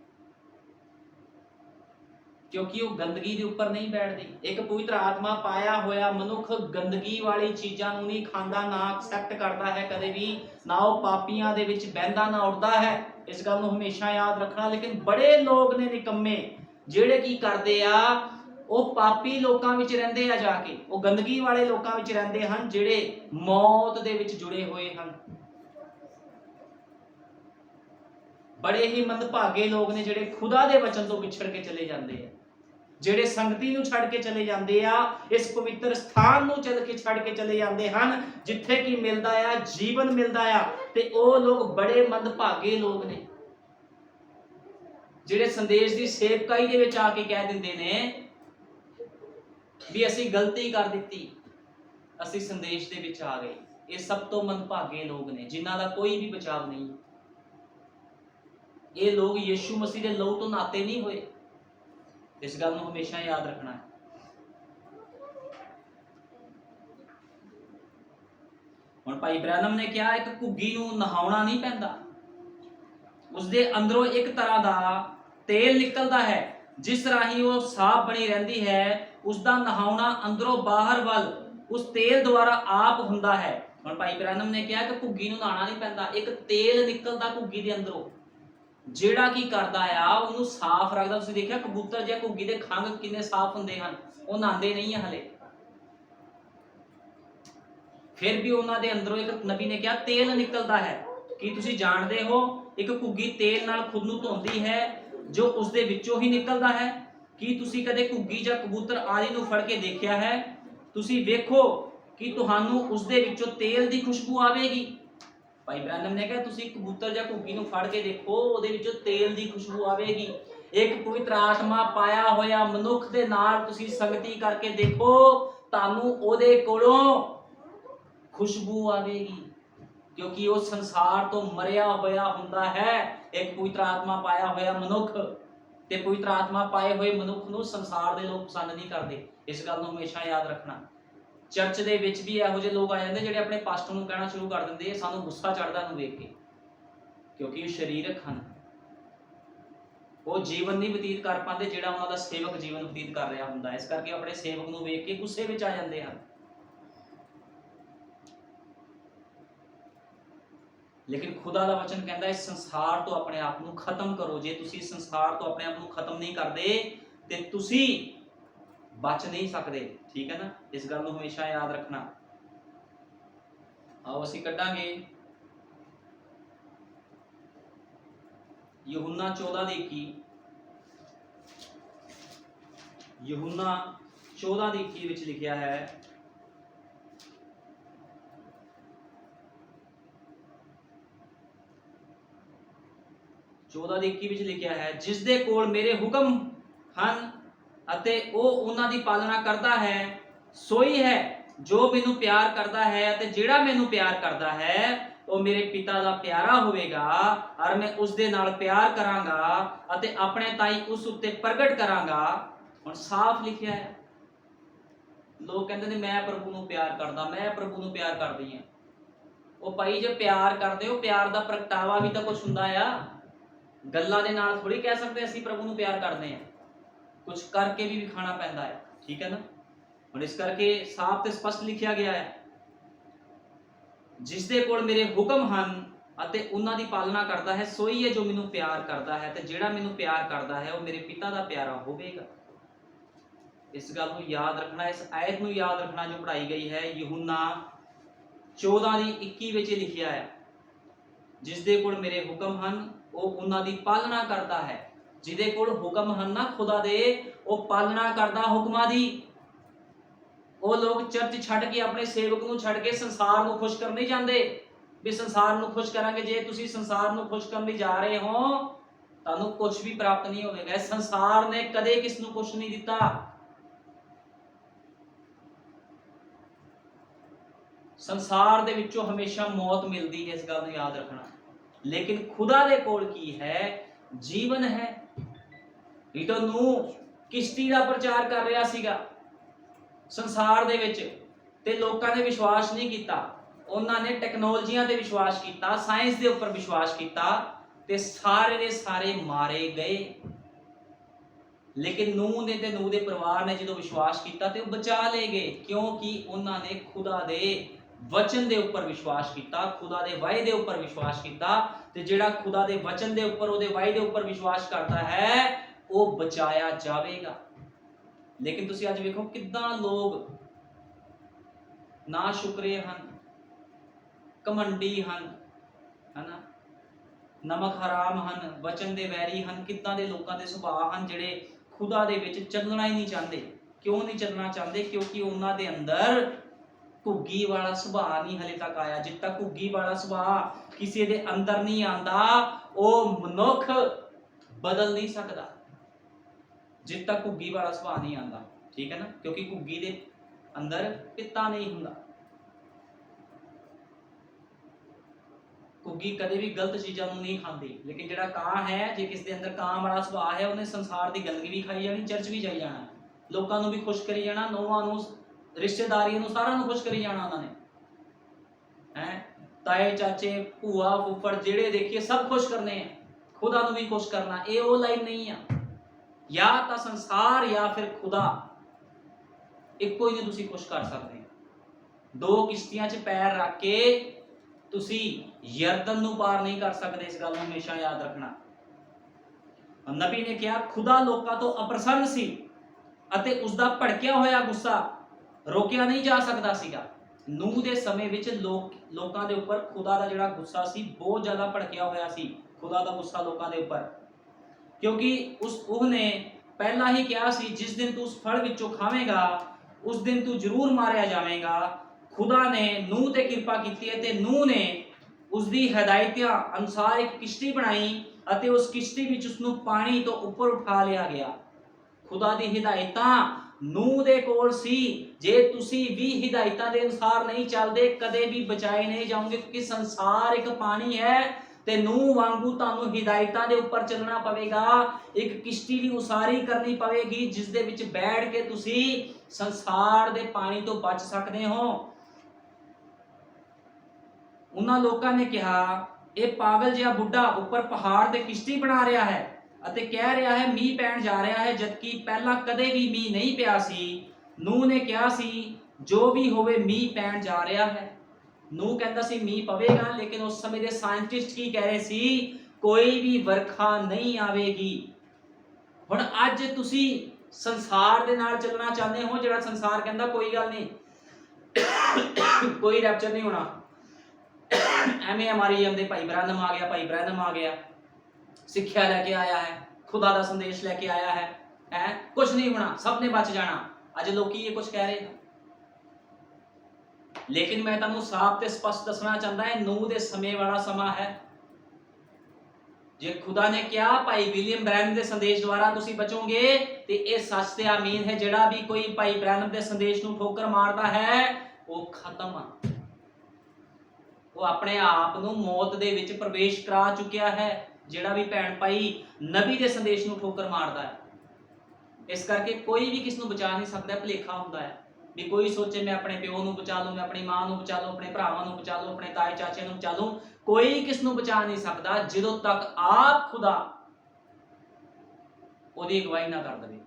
क्योंकि वो गंदगी के उपर नहीं बैठती। एक पवित्र आत्मा पाया होया मनुख गंदगी वाली चीज़ों को नहीं खाता, ना एक्सैप्ट करता है कदे भी, ना वो पापियां दे विच बहंदा ना उड़दा है। इस गल नूं हमेशा याद रखना। लेकिन बड़े लोग ने निकम्मे जिहड़े की करदे आ, वो पापी लोकां विच रहिंदे आ, जाके वो गंदगी वाले लोकां विच रहिंदे हन जिहड़े मौत दे विच जुड़े हुए हन। बड़े ही मंदभागे लोग ने जिहड़े खुदा दे वचन तो विछड़ के चले जाते हैं, ਜਿਹੜੇ ਸੰਗਤੀ ਨੂੰ ਛੱਡ ਕੇ ਚਲੇ ਜਾਂਦੇ ਆ, ਇਸ ਪਵਿੱਤਰ ਸਥਾਨ ਨੂੰ ਚੱਲ ਕੇ ਛੱਡ ਕੇ ਚਲੇ ਜਾਂਦੇ ਹਨ ਜਿੱਥੇ ਕੀ ਮਿਲਦਾ ਆ, ਜੀਵਨ ਮਿਲਦਾ ਆ। ਤੇ ਉਹ ਲੋਕ ਬੜੇ ਮੰਦਭਾਗੇ ਲੋਕ ਨੇ ਜਿਹੜੇ ਸੰਦੇਸ਼ ਦੀ ਸੇਵਕਾਈ ਦੇ ਵਿੱਚ ਆ ਕੇ ਕਹਿ ਦਿੰਦੇ ਨੇ ਵੀ ਅਸੀਂ ਗਲਤੀ ਕਰ ਦਿੱਤੀ, ਅਸੀਂ ਸੰਦੇਸ਼ ਦੇ ਵਿੱਚ ਆ ਗਏ। ਇਹ ਸਭ ਤੋਂ ਮੰਦਭਾਗੇ ਲੋਕ ਨੇ ਜਿਨ੍ਹਾਂ ਦਾ ਕੋਈ ਵੀ ਬਚਾਵ ਨਹੀਂ। ਇਹ ਲੋਕ ਯਿਸੂ ਮਸੀਹ ਦੇ ਲਹੂ ਤੋਂ ਨਾਤੇ ਨਹੀਂ ਹੋਏ। इस गल को हमेशा याद रखना है। हुण भाई ब्रैनम ने कहा एक घुग्गी नूं नहाउणा नहीं पैंदा, उसदे अंदरों एक तरह का तेल निकलता है जिस राही वो साफ बनी रहती है। उसका नहाउणा अंदरों बाहर वल उस तेल द्वारा आप हुंदा है। हुण भाई ब्रैनम ने कहा कि घुग्गी नूं नहाना नहीं पैंदा, एक तेल निकलता घुग्गी दे अंदरों ਜਿਹੜਾ ਕੀ ਕਰਦਾ ਆ ਉਹਨੂੰ ਸਾਫ਼ ਰੱਖਦਾ। ਤੁਸੀਂ ਦੇਖਿਆ ਕਬੂਤਰ ਜਾਂ ਘੁੱਗੀ ਦੇ ਖੰਗ ਕਿੰਨੇ ਸਾਫ਼ ਹੁੰਦੇ ਹਨ, ਉਹ ਨਹਾਉਂਦੇ ਨਹੀਂ ਆ ਹਲੇ, ਫਿਰ ਵੀ ਉਹਨਾਂ ਦੇ ਅੰਦਰੋਂ ਇੱਕ ਨਬੀ ਨੇ ਕਿਹਾ ਤੇਲ ਨਿਕਲਦਾ ਹੈ। ਕੀ ਤੁਸੀਂ ਜਾਣਦੇ ਹੋ ਇੱਕ ਘੁੱਗੀ ਤੇਲ ਨਾਲ ਖੁਦ ਨੂੰ ਧੋਂਦੀ ਹੈ ਜੋ ਉਸ ਦੇ ਵਿੱਚੋਂ ਹੀ ਨਿਕਲਦਾ ਹੈ। ਕੀ ਤੁਸੀਂ ਕਦੇ ਘੁੱਗੀ ਜਾਂ ਕਬੂਤਰ ਆਦਿ ਨੂੰ ਫੜ ਕੇ ਦੇਖਿਆ ਹੈ? ਤੁਸੀਂ ਵੇਖੋ ਕਿ ਤੁਹਾਨੂੰ ਉਸ ਦੇ ਵਿੱਚੋਂ ਤੇਲ ਦੀ ਖੁਸ਼ਬੂ ਆਵੇਗੀ। भाई ब्रैनम ने कहा तुसी कबूतर या घुग्गी नूं फड़ के देखो, ਉਹਦੇ ਵਿੱਚੋਂ तेल ਦੀ खुशबू आवेगी। एक पवित्र आत्मा पाया होया मनुख दे नाल तुसी संगति करके देखो, ਤੁਹਾਨੂੰ ਉਹਦੇ ਕੋਲੋਂ खुशबू आवेगी, क्योंकि वो संसार तो मरिया होया हुंदा है। एक पवित्र आत्मा पाया होया मनुख ते पवित्र आत्मा पाए हुए मनुख नूं संसार दे लोग पसंद नहीं करते। इस गल नूं हमेशा याद रखना। चर्च ਦੇ ਵਿੱਚ ਵੀ ਇਹੋ ਜਿਹੇ ਲੋਕ ਆ ਜਾਂਦੇ ਜਿਹੜੇ ਆਪਣੇ ਪਾਸਟਰ ਨੂੰ ਕਹਿਣਾ ਸ਼ੁਰੂ ਕਰ ਦਿੰਦੇ ਸਾਨੂੰ ਗੁੱਸਾ ਚੜਦਾ ਨੂੰ ਵੇਖ ਕੇ, ਕਿਉਂਕਿ ਉਹ ਸਰੀਰਕ ਹਨ, ਉਹ ਜੀਵਨ ਨਹੀਂ ਬਤੀਤ ਕਰ ਪਾਉਂਦੇ ਜਿਹੜਾ ਉਹਨਾਂ ਦਾ ਸੇਵਕ ਜੀਵਨ ਬਤੀਤ ਕਰ ਰਿਹਾ ਹੁੰਦਾ। ਇਸ ਕਰਕੇ ਆਪਣੇ ਸੇਵਕ ਨੂੰ ਵੇਖ ਕੇ ਗੁੱਸੇ ਵਿੱਚ ਆ ਜਾਂਦੇ ਹਨ। ਲੇਕਿਨ ਖੁਦਾ ਦਾ ਵਚਨ ਕਹਿੰਦਾ ਇਸ ਸੰਸਾਰ ਤੋਂ ਆਪਣੇ ਆਪ ਨੂੰ ਖਤਮ ਕਰੋ। ਜੇ ਤੁਸੀਂ ਇਸ ਸੰਸਾਰ ਤੋਂ ਆਪਣੇ ਆਪ ਨੂੰ ਖਤਮ ਨਹੀਂ ਕਰਦੇ ਤੇ ਤੁਸੀਂ बच नहीं सकते। ठीक है ना, इस गल को हमेशा याद रखना। आओ असीं कड्डांगे यूहन्ना 14:21। यूहन्ना 14:21 विच लिखिया है, लिखिया है जिस दे कोल मेरे हुक्म हन ਅਤੇ ਉਹ ਉਹਨਾਂ ਦੀ ਪਾਲਣਾ ਕਰਦਾ ਹੈ, ਸੋਈ ਹੈ ਜੋ ਮੈਨੂੰ ਪਿਆਰ ਕਰਦਾ ਹੈ, ਅਤੇ ਜਿਹੜਾ ਮੈਨੂੰ ਪਿਆਰ ਕਰਦਾ ਹੈ ਉਹ ਮੇਰੇ ਪਿਤਾ ਦਾ ਪਿਆਰਾ ਹੋਵੇਗਾ ਔਰ ਮੈਂ ਉਸ ਦੇ ਨਾਲ ਪਿਆਰ ਕਰਾਂਗਾ ਅਤੇ ਆਪਣੇ ਤਾਈ ਉਸ ਉੱਤੇ ਪ੍ਰਗਟ ਕਰਾਂਗਾ। ਹੁਣ ਸਾਫ਼ ਲਿਖਿਆ ਹੈ। ਲੋਕ ਕਹਿੰਦੇ ਨੇ ਮੈਂ ਪ੍ਰਭੂ ਨੂੰ ਪਿਆਰ ਕਰਦਾ, ਮੈਂ ਪ੍ਰਭੂ ਨੂੰ ਪਿਆਰ ਕਰਦੀ ਹਾਂ। ਉਹ ਭਾਈ ਜੇ ਪਿਆਰ ਕਰਦੇ ਹੋ, ਪਿਆਰ ਦਾ ਪ੍ਰਗਟਾਵਾ ਵੀ ਤਾਂ ਕੁਝ ਹੁੰਦਾ ਆ। ਗੱਲਾਂ ਦੇ ਨਾਲ ਥੋੜੀ ਕਹਿ ਸਕਦੇ ਅਸੀਂ ਪ੍ਰਭੂ ਨੂੰ ਪਿਆਰ ਕਰਦੇ ਹਾਂ, कुछ करके भी दिखाना पैंदा है। ठीक है ना, और इस करके साफ ते स्पष्ट लिखिया गया है जिस दे कोल मेरे हुक्म हन ਅਤੇ ਉਹਨਾਂ ਦੀ ਪਾਲਣਾ ਕਰਦਾ ਹੈ, ਸੋਈ ਹੈ ਜੋ ਮੈਨੂੰ ਪਿਆਰ ਕਰਦਾ ਹੈ, ਤੇ ਜਿਹੜਾ ਮੈਨੂੰ ਪਿਆਰ ਕਰਦਾ ਹੈ ਉਹ ਮੇਰੇ ਪਿਤਾ ਦਾ ਪਿਆਰਾ ਹੋਵੇਗਾ। ਇਸ ਗੱਲ ਨੂੰ ਯਾਦ ਰੱਖਣਾ, ਇਸ ਆਇਤ ਨੂੰ ਯਾਦ ਰੱਖਣਾ ਜੋ ਪੜਾਈ ਗਈ ਹੈ ਯਹੂਨਾ 14:21 ਵਿੱਚ ਲਿਖਿਆ ਹੈ ਜਿਸ ਦੇ ਕੋਲ ਮੇਰੇ ਹੁਕਮ ਹਨ ਉਹ ਉਹਨਾਂ ਦੀ ਪਾਲਣਾ ਕਰਦਾ ਹੈ। ਜਿਹਦੇ ਕੋਲ ਹੁਕਮ ਹਨ ਨਾ ਖੁਦਾ ਦੇ, ਉਹ ਪਾਲਣਾ ਕਰਦਾ ਹੁਕਮਾਂ ਦੀ। ਉਹ ਲੋਕ ਚਰਚ ਛੱਡ ਕੇ ਆਪਣੇ ਸੇਵਕ ਨੂੰ ਛੱਡ ਕੇ ਸੰਸਾਰ ਨੂੰ ਖੁਸ਼ ਕਰਨ ਨਹੀਂ ਜਾਂਦੇ ਵੀ ਸੰਸਾਰ ਨੂੰ ਖੁਸ਼ ਕਰਾਂਗੇ। ਜੇ ਤੁਸੀਂ ਸੰਸਾਰ ਨੂੰ ਖੁਸ਼ ਕਰਨ ਲਈ ਜਾ ਰਹੇ ਹੋ ਤੁਹਾਨੂੰ ਕੁਝ ਵੀ ਪ੍ਰਾਪਤ ਨਹੀਂ ਹੋਵੇਗਾ। ਸੰਸਾਰ ਨੇ ਕਦੇ ਕਿਸ ਨੂੰ ਕੁਝ ਨਹੀਂ ਦਿੱਤਾ। ਸੰਸਾਰ ਦੇ ਵਿੱਚੋਂ ਹਮੇਸ਼ਾ ਮੌਤ ਮਿਲਦੀ ਹੈ, ਇਸ ਗੱਲ ਨੂੰ ਯਾਦ ਰੱਖਣਾ। ਲੇਕਿਨ ਖੁਦਾ ਦੇ ਕੋਲ ਕੀ ਹੈ? ਜੀਵਨ ਹੈ। ਇਹ ਨੂੰ ਕਿਸ਼ਤੀ ਦਾ ਪ੍ਰਚਾਰ ਕਰ ਰਿਹਾ ਸੀਗਾ ਸੰਸਾਰ ਦੇ ਵਿੱਚ ਤੇ ਲੋਕਾਂ ਨੇ ਵਿਸ਼ਵਾਸ ਨਹੀਂ ਕੀਤਾ। उन्होंने टेक्नोलॉजियां ते विश्वास किया, साइंस के उपर विश्वास किया, ते सारे दे सारे मारे गए। लेकिन नूह ने ते नूह के परिवार ने जो विश्वास किया तो बचा ले गए, क्योंकि उन्होंने खुदा दे वचन के उपर विश्वास किया, खुदा के वायदे उपर विश्वास किया। ते जिहड़ा खुदा के वचन के उपर, उहदे वायदे उपर विश्वास करता है, वो बचाया जाएगा। लेकिन तुसीं अज वेखो किदां लोग ना शुक्रे हैं, घमंडी हैं, है ना, नमक हराम हैं, वचन दे वैरी हैं। किदां दे लोकां दे सुभाਅ हैं जिहड़े खुदा दे विच चलना ही नहीं चाहते। क्यों नहीं चलना चाहते? क्योंकि उन्हां दे अंदर घुग्गी वाला सुभाਅ नहीं हले तक आया। जिद तक घुग्गी वाला सुभाਅ किसी दे अंदर नहीं आंदा, वो मनुख बदल नहीं सकता। जिद तक घुग्गी वाला सुभाਅ नहीं आंदा, ठीक है ना, क्योंकि घुग्गी दे अंदर पिता नहीं हुंदा। घुग्गी कदे भी गलत चीज़ों नहीं खाती, लेकिन जिहड़ा कां है, जे किसी के अंदर कां वाला सुभाਅ है, उन्हें संसार की गंदगी भी खाई जानी, चर्च भी जाई जाना, लोगों को भी खुश करी जाना, नौवां नूं, रिश्तेदारियों नूं, सारिआं नूं खुश करी जाना उन्होंने, हैं ताए चाचे भूआ फुफड़ जिहड़े देखिए सब खुश करने हैं, खुदा नूं भी खुश करना। ये वो लाइन नहीं है, या तो संसार या फिर खुदा, इको ही नहीं तुसीं खुश कर सकते। दो किश्तियां च पैर रख के तुसी यरदन नूं पार नहीं कर सकते। इस गल नूं हमेशा याद रखना। नबी ने कहा खुदा लोकां तो अप्रसन्न सी अते उसका भड़किया होया गुस्सा रोकिया नहीं जा सकता सीगा। नूह दे समय विच लोकां दे उपर खुदा दा जिहड़ा गुस्सा सी बहुत ज़्यादा भड़किया होया सी। खुदा दा गुस्सा लोकां दे उपर, क्योंकि उसने पहला ही कहा सी जिस दिन तू उस फल विचों खावेगा उस दिन तू जरूर मारिया जावेगा। खुदा ने नूह ते किरपा की है ते नूह ने उसकी हदायतियां अनुसार एक किश्ती बनाई अते उस किश्ती विच उसनूं पानी तो ऊपर उठा लिया गया। खुदा दी हिदायतां नूह दे कोल सी। जे तुसी भी हिदायतां दे अनुसार नहीं चलदे कदे भी बचाए नहीं जाओगे, क्योंकि संसार एक पानी है ते नूह वांगू तुहानूं हिदायतां दे उपर चलना पवेगा। एक किश्ती दी उसारी करनी पवेगी जिस दे विच बैठ के तुसी संसार दे पानी तो बच सकदे हो। उन्हां लोकां ने कहा यह पागल जिहा बुढ़ा उपर पहाड़ ते किश्ती बना रहा है अते कह रहा है मीह पैण जा रहा है, जबकि पहला कदे भी मीह नहीं पिया सी। नूह ने कहा सी जो भी होवे मीह पैण जा रहा है। नूह कहता सी मीह पवेगा, लेकिन उस समय दे साइंटिस्ट की कह रहे सी कोई भी वर्खा नहीं आवेगी। हुण अज तुसी संसार दे नाल चलना चाहते हो, जिहड़ा संसार कहता कोई गल नहीं कोई रैप्चर नहीं होना, एवें हमारी जाते, भाई ब्रैनम आ गया, भाई ब्रैनम आ गया, सिक्ख्या लेके आया है, खुदा का संदेश लेके आया है, कुछ नहीं होना, सब ने बच जाना। अज लोग ये कुछ कह रहे हैं, लेकिन मैं तुहानूं साफ ते स्पष्ट दसना चाहता है नूह दे समय वाला समा है। जे खुदा ने क्या भाई विलियम ब्रैनम के संदेश द्वारा तुसी बचोगे तो ये सच ते आमीन है। जिहड़ा भी कोई भाई ब्रैनम के संदेश नूं ठोकर मारता है वो खत्म, वो अपने आप नूं मौत दे विच प्रवेश करा चुकिया है। जिहड़ा भी भैन भाई नबी के संदेश नूं ठोकर मारदा है। इस करके कोई भी किस नूं बचा नहीं सकता। भुलेखा हुंदा है भी कोई सोचे मैं अपने प्यो नूं बचा लूं, मैं अपनी मां नूं बचा लूं, अपने भरावां नूं बचा लूं, अपने ताए चाचे नूं बचा लूं। कोई किस नूं बचा नहीं सकता जदों तक आप खुदा ओदी अगवाई ना कर दे।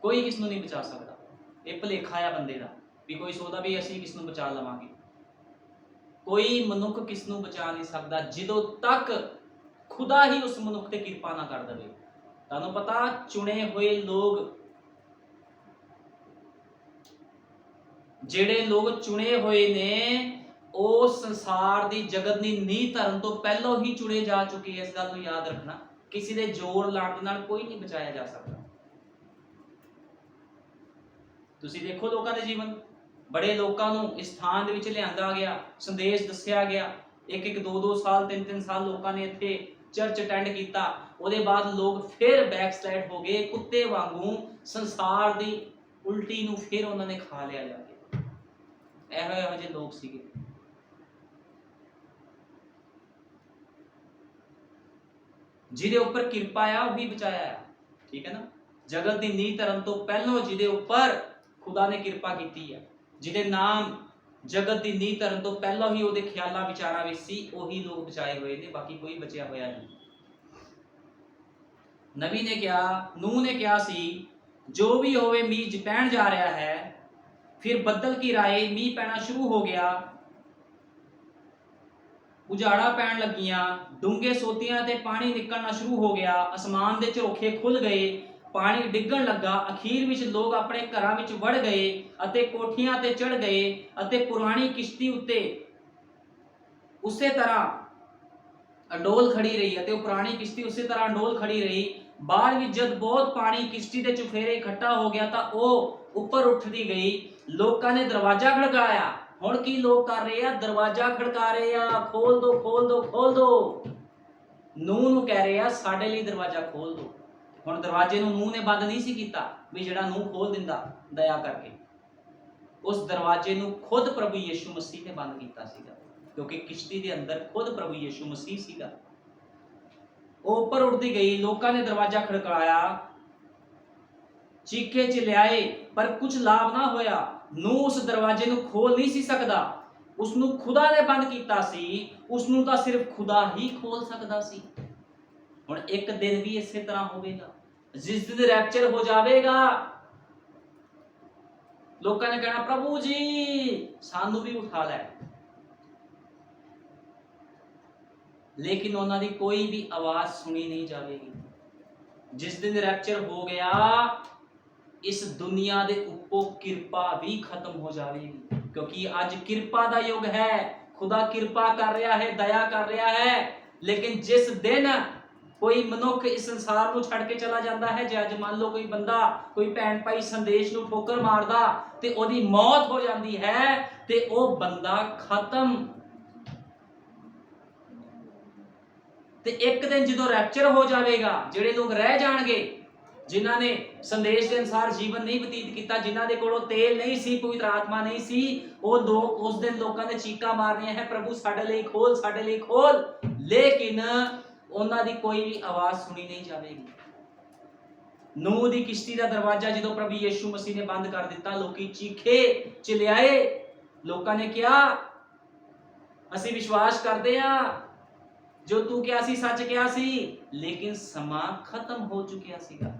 कोई किस नूं नहीं बचा सकता। ये भुलेखा है बंदे दा भी कोई सोचदा भी असीं किस नूं बचा लवांगे। कोई मनुख किस नूं बचा नहीं सकता जदों तक खुदा ही उस मनुख ते किरपा ना कर दे। तुहानूं पता चुने हुए लोग, जिहड़े लोग चुने हुए ने वो संसार दी जगत दी नींह धरन तो पहलों ही चुने जा चुके हैं। इस गल नूं याद रखना। किसी दे जोर लाण दे नाल कोई नहीं बचाया जा सकता। तुसीं देखो लोकां दे जीवन, बड़े लोगों नूं इस स्थान दे विच लिआंदा गया, संदेश दस्सिया गया, एक एक दो दो साल तीन तीन साल लोगों ने इत्थे चर्च अटेंड किया। उसदे बाद लोग फिर बैकस्लाइड हो गए, कुत्ते वांगू संसार दी उल्टी नूं फिर उन्होंने खा लिया जाके। ਇਹੋ ਜਿਹੇ लोग सीगे। जिहदे उपर किरपा आ वही बचाया है, ठीक है ना। जगत दी नींह धरन तो पहलों जिहदे उपर खुदा ने किरपा की है, जिहदे नाम ਜਗਤ ਦੀ ਨੀਂਹ ਧਰਨ ਤੋਂ ਪਹਿਲਾਂ ਹੀ ਉਹਦੇ ਖਿਆਲਾਂ ਵਿਚਾਰਾਂ ਵਿੱਚ ਸੀ, ਉਹੀ ਲੋਕ ਬਚਾਏ ਹੋਏ ਨੇ, ਬਾਕੀ ਕੋਈ ਬਚਿਆ ਹੋਇਆ ਨਹੀਂ। ਨਬੀ ਨੇ ਕਿਹਾ, ਨੂਹ ਨੇ ਕਿਹਾ ਸੀ ਜੋ ਵੀ ਹੋਵੇ ਮੀਂਹ ਪੈਣ ਜਾ ਰਿਹਾ ਹੈ। ਫਿਰ ਬੱਦਲ ਕੀ ਰਾਏ ਮੀਂਹ ਪੈਣਾ ਸ਼ੁਰੂ ਹੋ ਗਿਆ, ਉਜਾੜਾ ਪੈਣ ਲੱਗੀਆਂ, ਡੂੰਘੇ ਸੋਤਿਆਂ ਤੇ ਪਾਣੀ ਨਿਕਲਣਾ ਸ਼ੁਰੂ ਹੋ ਗਿਆ, ਅਸਮਾਨ ਦੇ ਝਰੋਖੇ ਖੁੱਲ ਗਏ, ਪਾਣੀ ਡਿੱਗਣ ਲੱਗਾ। ਅਖੀਰ ਵਿੱਚ ਲੋਕ ਆਪਣੇ ਘਰਾਂ ਵਿੱਚ ਵੜ ਗਏ ਅਤੇ ਕੋਠੀਆਂ ਤੇ ਚੜ ਗਏ ਅਤੇ ਪੁਰਾਣੀ ਕਿਸ਼ਤੀ ਉੱਤੇ ਉਸੇ ਤਰ੍ਹਾਂ ਅਡੋਲ ਖੜੀ ਰਹੀ ਅਤੇ ਉਹ ਪੁਰਾਣੀ ਕਿਸ਼ਤੀ ਉਸੇ ਤਰ੍ਹਾਂ ਅਡੋਲ ਖੜੀ ਰਹੀ। ਬਾਅਦ ਵਿੱਚ ਜਦ ਬਹੁਤ ਪਾਣੀ ਕਿਸ਼ਤੀ ਦੇ ਚੁਫੇਰੇ ਇਕੱਠਾ ਹੋ ਗਿਆ ਤਾਂ ਉਹ ਉੱਪਰ ਉੱਠਦੀ ਗਈ। ਲੋਕਾਂ ਨੇ ਦਰਵਾਜ਼ਾ ਖੜਕਾਇਆ। ਹੁਣ ਕੀ ਲੋਕ ਕਰ ਰਹੇ ਆ? ਦਰਵਾਜ਼ਾ ਖੜਕਾ ਰਹੇ ਆ, ਖੋਲ ਦੋ ਖੋਲ ਦੋ ਖੋਲ ਦੋ। ਨੂਹ ਨੂੰ ਕਹਿ ਰਹੇ ਆ ਸਾਡੇ ਲਈ ਦਰਵਾਜ਼ਾ ਖੋਲ ਦੋ। ਹੁਣ ਦਰਵਾਜ਼ੇ ਨੂੰ ਨੂਹ ਨੇ ਬੰਦ ਨਹੀਂ ਸੀ ਕੀਤਾ ਵੀ ਜਿਹੜਾ ਨੂਹ ਖੋਲ ਦਿੰਦਾ ਦਇਆ ਕਰਕੇ। ਉਸ ਦਰਵਾਜ਼ੇ ਨੂੰ ਖੁਦ ਪ੍ਰਭੂ ਯਿਸੂ ਮਸੀਹ ਨੇ ਬੰਦ ਕੀਤਾ ਸੀਗਾ, ਕਿਉਂਕਿ ਕਿਸ਼ਤੀ ਦੇ ਅੰਦਰ ਖੁਦ ਪ੍ਰਭੂ ਯਿਸੂ ਮਸੀਹ ਸੀਗਾ। ਉਹ ਉੱਪਰ ਉੱਠਦੀ ਗਈ, ਲੋਕਾਂ ਨੇ ਦਰਵਾਜ਼ਾ ਖੜਕਾਇਆ, ਚੀਖੇ ਚਿल्लाए, ਪਰ ਕੁਝ ਲਾਭ ਨਾ ਹੋਇਆ। ਨੂਹ ਉਸ ਦਰਵਾਜ਼ੇ ਨੂੰ ਖੋਲ ਨਹੀਂ ਸੀ ਸਕਦਾ, ਉਸ ਨੂੰ ਖੁਦਾ ਨੇ ਬੰਦ ਕੀਤਾ ਸੀ। ਉਸ ਨੂੰ ਤਾਂ ਸਿਰਫ ਖੁਦਾ ਹੀ ਖੋਲ ਸਕਦਾ ਸੀ। ਹੁਣ ਇੱਕ ਦਿਨ ਵੀ ਇਸੇ ਤਰ੍ਹਾਂ ਹੋਵੇਗਾ, ਜਿਸ ਦਿਨ ਰੈਪਚਰ ਹੋ ਜਾਵੇਗਾ, ਲੋਕਾਂ ਨੇ ਕਹਿਣਾ ਪ੍ਰਭੂ ਜੀ ਸਾਨੂੰ ਵੀ ਉਠਾ ਲੈ, ਲੇਕਿਨ ਉਹਨਾਂ ਦੀ ਕੋਈ ਵੀ ਆਵਾਜ਼ ਸੁਣੀ ਨਹੀਂ ਜਾਵੇਗੀ। ਜਿਸ ਦਿਨ ਰੈਪਚਰ ਹੋ ਗਿਆ, ਇਸ ਦੁਨੀਆ ਦੇ ਉੱਪਰ ਕਿਰਪਾ ਵੀ ਖਤਮ ਹੋ ਜਾਵੇਗੀ, ਕਿਉਂਕਿ ਅੱਜ ਕਿਰਪਾ ਦਾ ਯੁੱਗ ਹੈ। ਖੁਦਾ ਕਿਰਪਾ ਕਰ ਰਿਹਾ ਹੈ, ਦਇਆ ਕਰ ਰਿਹਾ ਹੈ। ਲੇਕਿਨ ਜਿਸ ਦਿਨ ਕੋਈ ਮਨੁੱਖ ਇਸ ਸੰਸਾਰ ਨੂੰ ਛੱਡ ਕੇ ਚਲਾ ਜਾਂਦਾ ਹੈ, ਜੇ ਅੱਜ ਮੰਨ ਲਓ ਕੋਈ ਬੰਦਾ, ਕੋਈ ਭੈਣ ਭਾਈ ਸੰਦੇਸ਼ ਨੂੰ ਠੋਕਰ ਮਾਰਦਾ ਤੇ ਉਹਦੀ ਮੌਤ ਹੋ ਜਾਂਦੀ ਹੈ, ਤੇ ਉਹ ਬੰਦਾ ਖਤਮ। ਤੇ ਇੱਕ ਦਿਨ ਜਦੋਂ ਰੈਪਚਰ ਹੋ ਜਾਵੇਗਾ, ਜਿਹੜੇ ਲੋਕ ਰਹਿ ਜਾਣਗੇ, ਜਿਨ੍ਹਾਂ ਨੇ ਸੰਦੇਸ਼ ਦੇ ਅਨੁਸਾਰ ਜੀਵਨ ਨਹੀਂ ਬਤੀਤ ਕੀਤਾ, ਜਿਨ੍ਹਾਂ ਦੇ ਕੋਲੋਂ ਤੇਲ ਨਹੀਂ ਸੀ, ਪਵਿੱਤਰ ਆਤਮਾ ਨਹੀਂ ਸੀ, ਉਹ ਲੋਕ ਉਸ ਦਿਨ ਲੋਕਾਂ ਨੇ ਚੀਕਾਂ ਮਾਰਨੀਆਂ ਹੈ ਪ੍ਰਭੂ ਸਾਡੇ ਲਈ ਖੋਲ, ਸਾਡੇ ਲਈ ਖੋਲ। ਲੇਕਿਨ ਉਹਨਾਂ ਦੀ ਕੋਈ ਵੀ ਆਵਾਜ਼ ਸੁਣੀ ਨਹੀਂ ਜਾਵੇਗੀ। ਨੂਹ ਦੀ ਕਿਸ਼ਤੀ ਦਾ ਦਰਵਾਜ਼ਾ ਜਦੋਂ ਪ੍ਰਭੂ ਯਿਸੂ ਮਸੀਹ ਨੇ ਬੰਦ ਕਰ ਦਿੱਤਾ, ਲੋਕੀ ਚੀਖੇ ਚਿल्लाए। ਲੋਕਾਂ ਨੇ ਕਿਹਾ ਅਸੀਂ ਵਿਸ਼ਵਾਸ ਕਰਦੇ ਹਾਂ, ਜੋ ਤੂੰ ਕਿਹਾ ਸੀ ਸੱਚ ਕਿਹਾ ਸੀ। ਲੇਕਿਨ ਸਮਾਂ ਖਤਮ ਹੋ ਚੁੱਕਿਆ ਸੀਗਾ।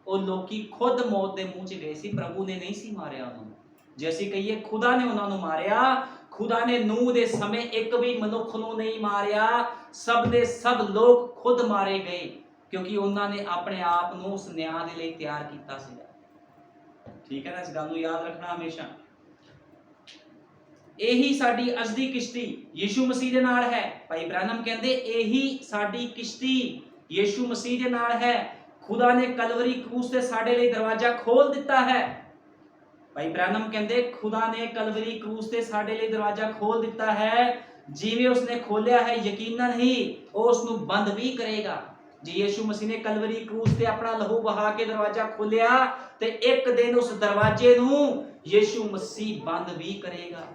ਉਹ ਲੋਕੀ ਖੁਦ ਮੌਤ ਦੇ ਮੂੰਹ 'ਚ ਗਏ ਸੀ, ਪ੍ਰਭੂ ਨੇ ਨਹੀਂ ਸੀ ਮਾਰਿਆ ਉਹਨਾਂ ਨੂੰ। ਜੇ ਅਸੀਂ ਕਹੀਏ ਖੁਦਾ ਨੇ ਉਹਨਾਂ ਨੂੰ ਮਾਰਿਆ, ਖੁਦਾ ਨੇ ਨੂਹ ਦੇ ਸਮੇਂ ਇੱਕ ਵੀ ਮਨੁੱਖ ਨੂੰ ਨਹੀਂ ਮਾਰਿਆ। ਸਭ ਦੇ ਸਭ ਲੋਕ ਖੁਦ ਮਾਰੇ ਗਏ, ਕਿਉਂਕਿ ਉਹਨਾਂ ਨੇ ਆਪਣੇ ਆਪ ਨੂੰ ਉਸ ਨਿਆਂ ਦੇ ਲਈ ਤਿਆਰ ਕੀਤਾ ਸੀਗਾ। ਠੀਕ ਹੈ ਨਾ, ਇਸ ਗੱਲ ਨੂੰ ਯਾਦ ਰੱਖਣਾ ਹਮੇਸ਼ਾ। ਇਹੀ ਸਾਡੀ ਅੱਜ ਦੀ ਕਿਸ਼ਤੀ ਯਿਸੂ ਮਸੀਹ ਦੇ ਨਾਲ ਹੈ। ਭਾਈ ਬ੍ਰਾਨਮ ਕਹਿੰਦੇ ਇਹੀ ਸਾਡੀ ਕਿਸ਼ਤੀ ਯਿਸੂ ਮਸੀਹ ਦੇ ਨਾਲ ਹੈ। ਖੁਦਾ ਨੇ ਕਲਵਰੀ ਕਰੂਸ ਤੇ ਸਾਡੇ ਲਈ ਦਰਵਾਜ਼ਾ ਖੋਲ ਦਿੱਤਾ ਹੈ। ਭਾਈ ਬ੍ਰਾਨਮ ਕਹਿੰਦੇ ਖੁਦਾ ਨੇ ਕਲਵਰੀ ਕਰੂਸ ਤੇ ਸਾਡੇ ਲਈ ਦਰਵਾਜ਼ਾ ਖੋਲ ਦਿੱਤਾ ਹੈ। ਜਿਵੇਂ ਉਸਨੇ ਖੋਲਿਆ ਹੈ, ਯਕੀਨਨ ਹੀ ਉਹ ਉਸ ਨੂੰ ਬੰਦ ਵੀ ਕਰੇਗਾ। ਜੇ ਯਿਸੂ ਮਸੀਹ ਨੇ ਕਲਵਰੀ ਕਰੂਸ ਤੇ ਆਪਣਾ ਲਹੂ ਵਹਾ ਕੇ ਦਰਵਾਜ਼ਾ ਖੋਲਿਆ, ਤੇ ਇੱਕ ਦਿਨ ਉਸ ਦਰਵਾਜ਼ੇ ਨੂੰ ਯਿਸੂ ਮਸੀਹ ਬੰਦ ਵੀ ਕਰੇਗਾ।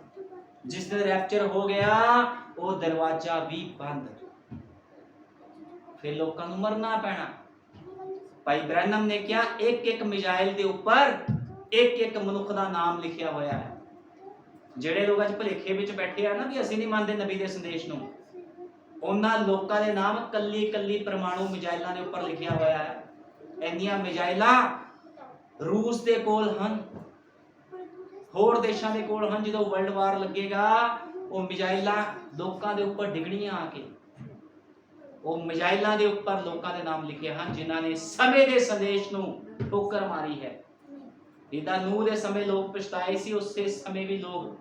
ਜਿਸ ਦਿਨ ਰੈਪਚਰ ਹੋ ਗਿਆ, ਉਹ ਦਰਵਾਜ਼ਾ ਵੀ ਬੰਦ। ਫਿਰ ਲੋਕਾਂ ਨੂੰ ਮਰਨਾ ਪੈਣਾ। ਭਾਈ ਬ੍ਰੈਨਮ ਨੇ ਕਿਹਾ ਇੱਕ ਇੱਕ ਮਿਜ਼ਾਈਲ ਦੇ ਉੱਪਰ ਇੱਕ ਇੱਕ ਮਨੁੱਖ ਦਾ ਨਾਮ ਲਿਖਿਆ ਹੋਇਆ ਹੈ। ਜਿਹੜੇ ਲੋਕ ਅੱਜ ਭੁਲੇਖੇ ਵਿੱਚ ਬੈਠੇ ਆ ਨਾ ਵੀ ਅਸੀਂ ਨਹੀਂ ਮੰਨਦੇ ਨਬੀ ਦੇ ਸੰਦੇਸ਼ ਨੂੰ, ਉਹਨਾਂ ਲੋਕਾਂ ਦੇ ਨਾਮ ਕੱਲੀ ਕੱਲੀ ਪਰਮਾਣੂ ਮਿਜ਼ਾਈਲਾਂ ਦੇ ਉੱਪਰ ਲਿਖਿਆ ਹੋਇਆ ਹੈ। ਇੰਨੀਆਂ ਮਿਜ਼ਾਈਲਾਂ ਰੂਸ ਦੇ ਕੋਲ ਹਨ, ਹੋਰ ਦੇਸ਼ਾਂ ਦੇ ਕੋਲ ਹਨ। ਜਦੋਂ ਵਰਲਡ ਵਾਰ ਲੱਗੇਗਾ, ਉਹ ਮਿਜ਼ਾਈਲਾਂ ਲੋਕਾਂ ਦੇ ਉੱਪਰ ਡਿੱਗਣੀਆਂ ਆ ਕੇ। ਉਹ ਮਿਜ਼ਾਈਲਾਂ ਦੇ ਉੱਪਰ ਲੋਕਾਂ ਦੇ ਨਾਮ ਲਿਖੇ ਹਨ ਜਿਨ੍ਹਾਂ ਨੇ ਸਮੇਂ ਦੇ ਸੰਦੇਸ਼ ਨੂੰ ਠੋਕਰ ਮਾਰੀ ਹੈ। ਜਿੱਦਾਂ ਨੂਹ ਦੇ ਸਮੇਂ ਲੋਕ ਪਛਤਾਏ ਸੀ, ਉਸੇ ਸਮੇਂ ਵੀ ਲੋਕ